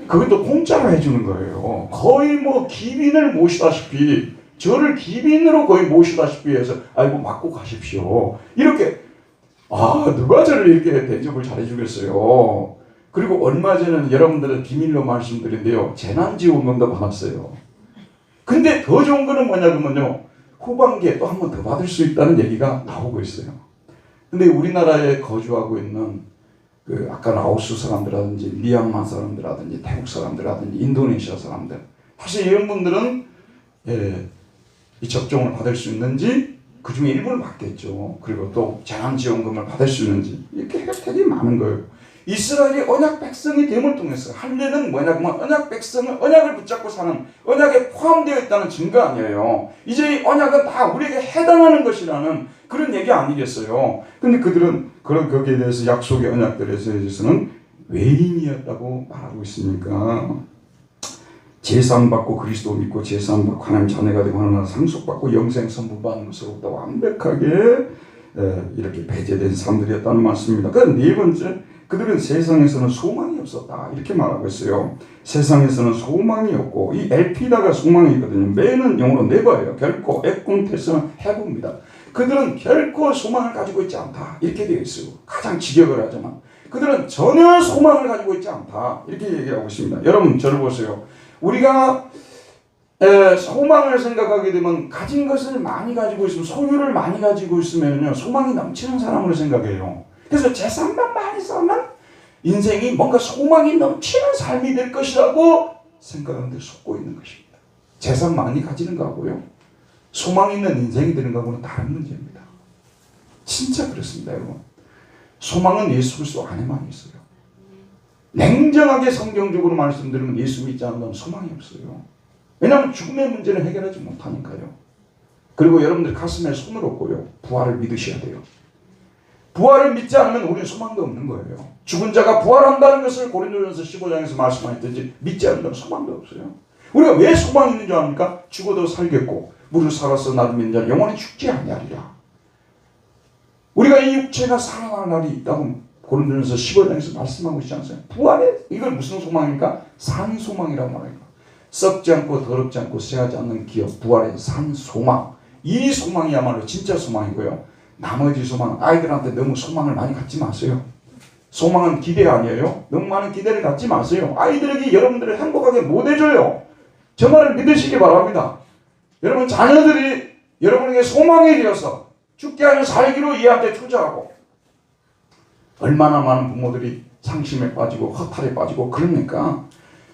그것도 공짜로 해주는 거예요. 거의 뭐 기빈을 모시다시피, 저를 기빈으로 거의 모시다시피 해서 아이고 맞고 가십시오. 이렇게 누가 저를 이렇게 대접을 잘해주겠어요. 그리고 얼마 전에는 여러분들은 비밀로 말씀드린데요, 재난지원금도 받았어요. 근데 더 좋은 거는 뭐냐면요, 후반기에 또 한 번 더 받을 수 있다는 얘기가 나오고 있어요. 근데 우리나라에 거주하고 있는 아까 라오스 사람들이라든지 미얀마 사람들이라든지 태국 사람들이라든지 인도네시아 사람들, 사실 이런 분들은 이 접종을 받을 수 있는지 그 중에 일부는 받겠죠. 그리고 또 재난지원금을 받을 수 있는지, 이렇게 혜택이 많은 거예요. 이스라엘이 언약 백성이 됨을 통해서 할례는 뭐냐면 언약 백성은 언약을 붙잡고 사는, 언약에 포함되어 있다는 증거 아니에요. 이제 이 언약은 다 우리에게 해당하는 것이라는 그런 얘기 아니겠어요. 근데 그들은 거기에 대해서 약속의 언약들에 대해서는 외인이었다고 말하고 있으니까, 제사받고 그리스도 믿고 제사받고 하나님 자녀가 되고 하나님 상속받고 영생 선분받는 것으로부터 완벽하게 이렇게 배제된 사람들이었다는 말씀입니다. 그다음 네 번째, 그들은 세상에서는 소망이 없었다 이렇게 말하고 있어요. 세상에서는 소망이 없고, 이 엘피다가 소망이거든요. 매는 영어로 네버예요. 결코, 에콘테스는 해봅니다. 그들은 결코 소망을 가지고 있지 않다 이렇게 되어 있어요. 가장 직역을 하지만 그들은 전혀 소망을 가지고 있지 않다 이렇게 얘기하고 있습니다. 여러분 저를 보세요. 우리가 소망을 생각하게 되면 가진 것을 많이 가지고 있으면, 소유를 많이 가지고 있으면요, 소망이 넘치는 사람으로 생각해요. 그래서 재산만 많이 쌓으면 인생이 뭔가 소망이 넘치는 삶이 될 것이라고 생각하는데 속고 있는 것입니다. 재산 많이 가지는 거하고요, 소망 있는 인생이 되는 거하고는 다른 문제입니다. 진짜 그렇습니다, 여러분. 소망은 예수 그리스도 안에만 있어요. 냉정하게 성경적으로 말씀드리면 예수 믿지 않으면 소망이 없어요. 왜냐하면 죽음의 문제를 해결하지 못하니까요. 그리고 여러분들 가슴에 손을 얹고요, 부활을 믿으셔야 돼요. 부활을 믿지 않으면 우리는 소망도 없는 거예요. 죽은 자가 부활한다는 것을 고린도전서 15장에서 말씀하셨듯이 믿지 않으면 소망도 없어요. 우리가 왜 소망이 있는 줄 압니까? 죽어도 살겠고 무릇 살아서 나를 믿는 자는 영원히 죽지 아니하리라. 우리가 이 육체가 살아날 날이 있다고 고린도전서 15장에서 말씀하고 있지 않습니까? 부활의, 이걸 무슨 소망입니까? 산 소망이라고 말합니다. 썩지 않고 더럽지 않고 쇠하지 않는 기업, 부활의 산 소망. 이 소망이야말로 진짜 소망이고요. 나머지 소망, 아이들한테 너무 소망을 많이 갖지 마세요. 소망은 기대 아니에요. 너무 많은 기대를 갖지 마세요. 아이들에게 여러분들을 행복하게 못 해줘요. 저 말을 믿으시기 바랍니다. 여러분 자녀들이 여러분에게 소망이 되어서 죽게 하는 살기로 이한테 투자하고, 얼마나 많은 부모들이 상심에 빠지고 허탈에 빠지고 그러니까.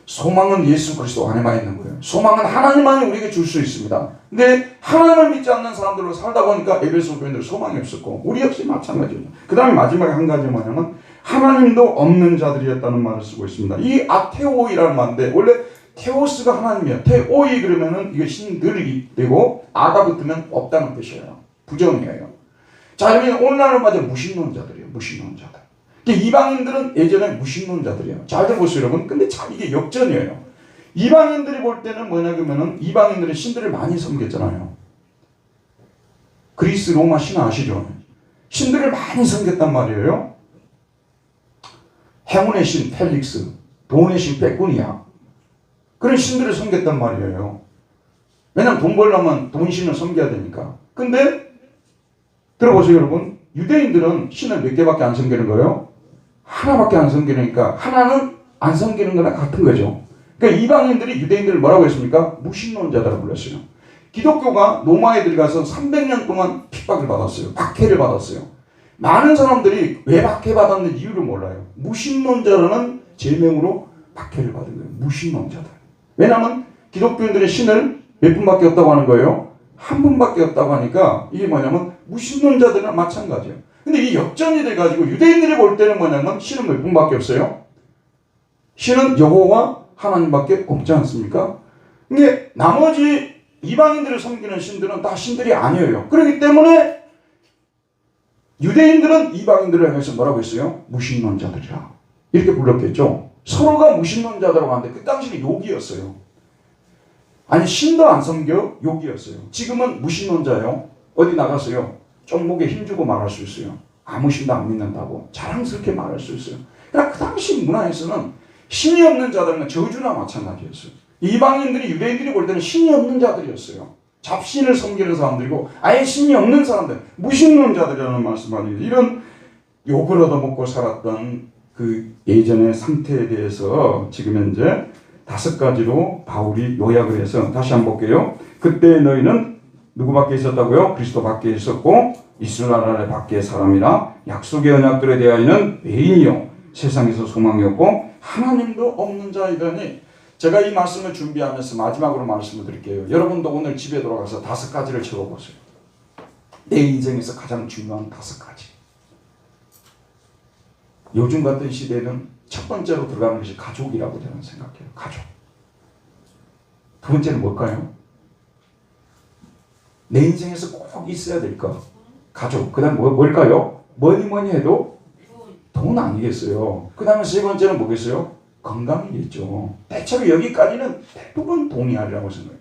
소망은 예수 그리스도 안에만 있는 거예요. 소망은 하나님만이 우리에게 줄 수 있습니다. 근데 하나님을 믿지 않는 사람들로 살다 보니까 에베소 교인들 소망이 없었고, 우리 역시 마찬가지죠. 그 다음에 마지막에 한 가지 뭐냐면 하나님도 없는 자들이었다는 말을 쓰고 있습니다. 이 아테오이라는 말인데, 원래 테오스가 하나님이에요. 테오이 그러면은 이게 신들이 되고 아가 붙으면 없다는 뜻이에요. 부정이에요. 자, 그러면 오늘날은 맞아 무신론자들이에요. 무신론자들. 이방인들은 예전에 무신론자들이에요. 잘 들어보세요, 여러분. 근데 참 이게 역전이에요. 이방인들이 볼 때는 뭐냐 그러면은, 이방인들은 신들을 많이 섬겼잖아요. 그리스 로마 신 아시죠? 신들을 많이 섬겼단 말이에요. 행운의 신 펠릭스, 돈의 신 빼꾸니아, 그런 신들을 섬겼단 말이에요. 왜냐면 돈 벌려면 돈신을 섬겨야 되니까. 근데 들어보세요, 여러분. 유대인들은 신을 몇 개밖에 안 섬기는 거예요? 하나밖에 안 섬기니까 하나는 안 섬기는 거랑 같은 거죠. 그러니까 이방인들이 유대인들을 뭐라고 했습니까? 무신론자라고 불렀어요. 기독교가 로마에 들어가서 300년 동안 핍박을 받았어요. 박해를 받았어요. 많은 사람들이 왜 박해받았는지 이유를 몰라요. 무신론자라는 제명으로 박해를 받은 거예요. 무신론자들. 왜냐하면 기독교인들의 신을 몇 분밖에 없다고 하는 거예요? 한 분밖에 없다고 하니까 이게 뭐냐면 무신론자들은 마찬가지예요. 근데 이 역전이 돼가지고 유대인들이 볼 때는 뭐냐면 신은 몇 분밖에 없어요? 신은 여호와 하나님밖에 없지 않습니까? 근데 나머지 이방인들을 섬기는 신들은 다 신들이 아니에요. 그렇기 때문에 유대인들은 이방인들을 향해서 뭐라고 했어요? 무신론자들이라 이렇게 불렀겠죠. 서로가 무신론자라고 하는데 그 당시는 욕이었어요. 아니 신도 안 섬겨? 욕이었어요. 지금은 무신론자예요. 어디 나가서요 쪽목에 힘주고 말할 수 있어요. 아무 신도 안 믿는다고 자랑스럽게 말할 수 있어요. 그러니까 그 당시 문화에서는 신이 없는 자들은 저주나 마찬가지였어요. 이방인들이 유대인들이 볼 때는 신이 없는 자들이었어요. 잡신을 섬기는 사람들이고 아예 신이 없는 사람들, 무신론자들이라는 말씀을 하는 이런 욕을 얻어먹고 살았던 그 예전의 상태에 대해서 지금 현재 5가지로 바울이 요약을 해서 다시 한번 볼게요. 그때 너희는 누구 밖에 있었다고요? 그리스도 밖에 있었고 이스라엘 밖의 사람이라 약속의 언약들에 대하여는 외인이요 세상에서 소망이 없고 하나님도 없는 자이더니 제가 이 말씀을 준비하면서 마지막으로 말씀을 드릴게요. 여러분도 오늘 집에 돌아가서 5가지를 적어보세요. 내 인생에서 가장 중요한 5가지. 요즘 같은 시대는 첫 번째로 들어가는 것이 가족이라고 저는 생각해요. 가족. 두 번째는 뭘까요? 내 인생에서 꼭 있어야 될 것. 가족. 그 다음 뭘까요? 뭐니 해도 돈 아니겠어요. 그 다음에 세 번째는 뭐겠어요? 건강이겠죠. 대체로 여기까지는 대부분 동의하리라고 생각해요.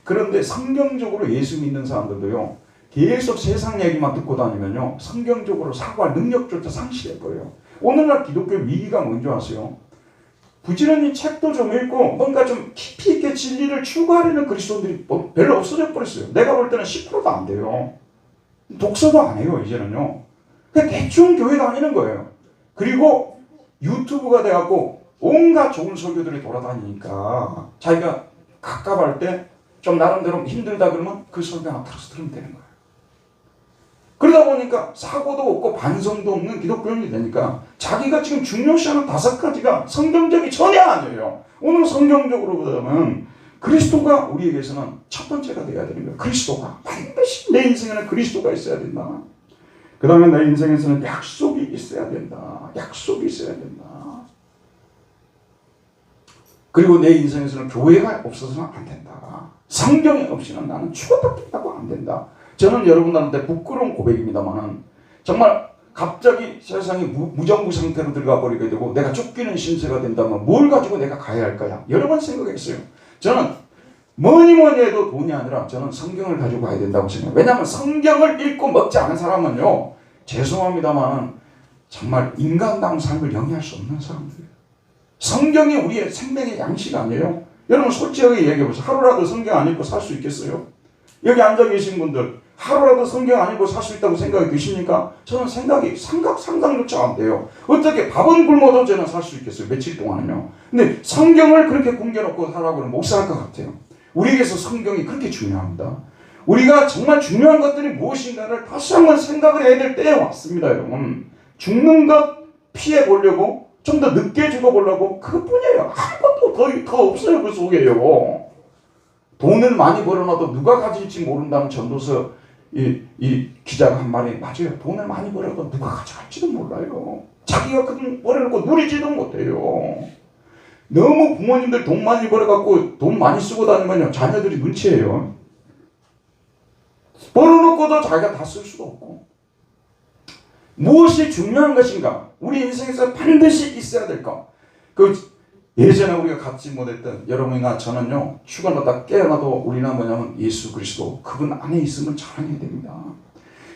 그런데 성경적으로 예수 믿는 사람들도요. 계속 세상 얘기만 듣고 다니면요. 성경적으로 사고할 능력조차 상실해버려요. 오늘날 기독교 위기가 뭔지 아세요? 부지런히 책도 좀 읽고 뭔가 좀 깊이 있게 진리를 추구하려는 그리스도인들이 별로 없어져 버렸어요. 내가 볼 때는 10%도 안 돼요. 독서도 안 해요 이제는요. 그냥 대충 교회 다니는 거예요. 그리고 유튜브가 돼갖고 온갖 좋은 설교들이 돌아다니니까 자기가 갑갑할 때 좀 나름대로 힘들다 그러면 그 설교 하나 틀어서 들으면 되는 거예요. 그러다 보니까 사고도 없고 반성도 없는 기독교인이 되니까 자기가 지금 중요시하는 5가지가 성경적이 전혀 아니에요. 오늘 성경적으로 보자면 그리스도가 우리에게서는 첫 번째가 되어야 되는 거예요. 그리스도가 반드시 내 인생에는 그리스도가 있어야 된다. 그 다음에 내 인생에서는 약속이 있어야 된다. 약속이 있어야 된다. 그리고 내 인생에서는 교회가 없어서는 안 된다. 성경이 없이는 나는 죽어도 깼다고 안 된다. 저는 여러분들한테 부끄러운 고백입니다만 정말 갑자기 세상이 무정부 상태로 들어가 버리게 되고 내가 쫓기는 신세가 된다면 뭘 가지고 내가 가야 할까요? 여러 번 생각했어요. 저는 뭐니 해도 돈이 아니라 저는 성경을 가지고 가야 된다고 생각해요. 왜냐하면 성경을 읽고 먹지 않은 사람은요. 죄송합니다만 정말 인간다운 삶을 영위할 수 없는 사람들이에요. 성경이 우리의 생명의 양식 아니에요? 여러분 솔직하게 얘기해보세요. 하루라도 성경 안 읽고 살 수 있겠어요? 여기 앉아 계신 분들 하루라도 성경 안 읽고 살 수 있다고 생각이 드십니까? 저는 상상조차 안 돼요. 어떻게 밥은 굶어도 저는 살 수 있겠어요? 며칠 동안은요. 근데 성경을 그렇게 굶겨놓고 살라고 그러면 못 살 것 같아요. 우리에게서 성경이 그렇게 중요합니다. 우리가 정말 중요한 것들이 무엇인가를 다시 한번 생각을 해야 될 때에 왔습니다. 여러분. 죽는 것 피해보려고 좀 더 늦게 죽어보려고 그것뿐이에요. 아무것도 더 없어요. 그 속에요. 돈을 많이 벌어놔도 누가 가질지 모른다는 전도서 이 기자가 한 말이 맞아요. 돈을 많이 벌어도 누가 가져갈지도 몰라요. 자기가 그돈 벌어놓고 누리지도 못해요. 너무 부모님들 돈 많이 벌어갖고 돈 많이 쓰고 다니면요. 자녀들이 눈치예요. 벌어놓고도 자기가 다 쓸 수도 없고. 무엇이 중요한 것인가? 우리 인생에서 반드시 있어야 될 것. 예전에 우리가 갖지 못했던 여러분이나 저는요. 휴가마다 깨어나도 우리는 뭐냐면 예수 그리스도 그분 안에 있으면 자랑해야 됩니다.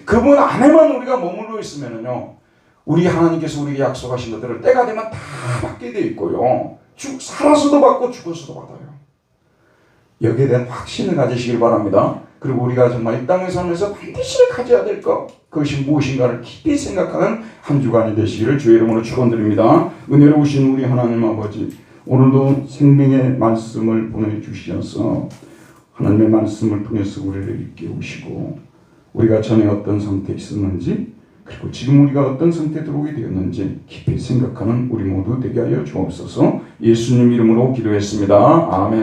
그분 안에만 우리가 머물러 있으면은요. 우리 하나님께서 우리에게 약속하신 것들을 때가 되면 다 받게 돼 있고요. 살아서도 받고 죽어서도 받아요. 여기에 대한 확신을 가지시길 바랍니다. 그리고 우리가 정말 이 땅의 삶에서 반드시 가져야 될 것 그것이 무엇인가를 깊이 생각하는 한 주간이 되시기를 주의 이름으로 축원드립니다. 은혜로우신 우리 하나님 아버지 오늘도 생명의 말씀을 보내주셔서 하나님의 말씀을 통해서 우리를 있게 오시고 우리가 전에 어떤 상태에 있었는지 그리고 지금 우리가 어떤 상태에 들어오게 되었는지 깊이 생각하는 우리 모두 되게 하여 주옵소서. 예수님 이름으로 기도했습니다. 아멘.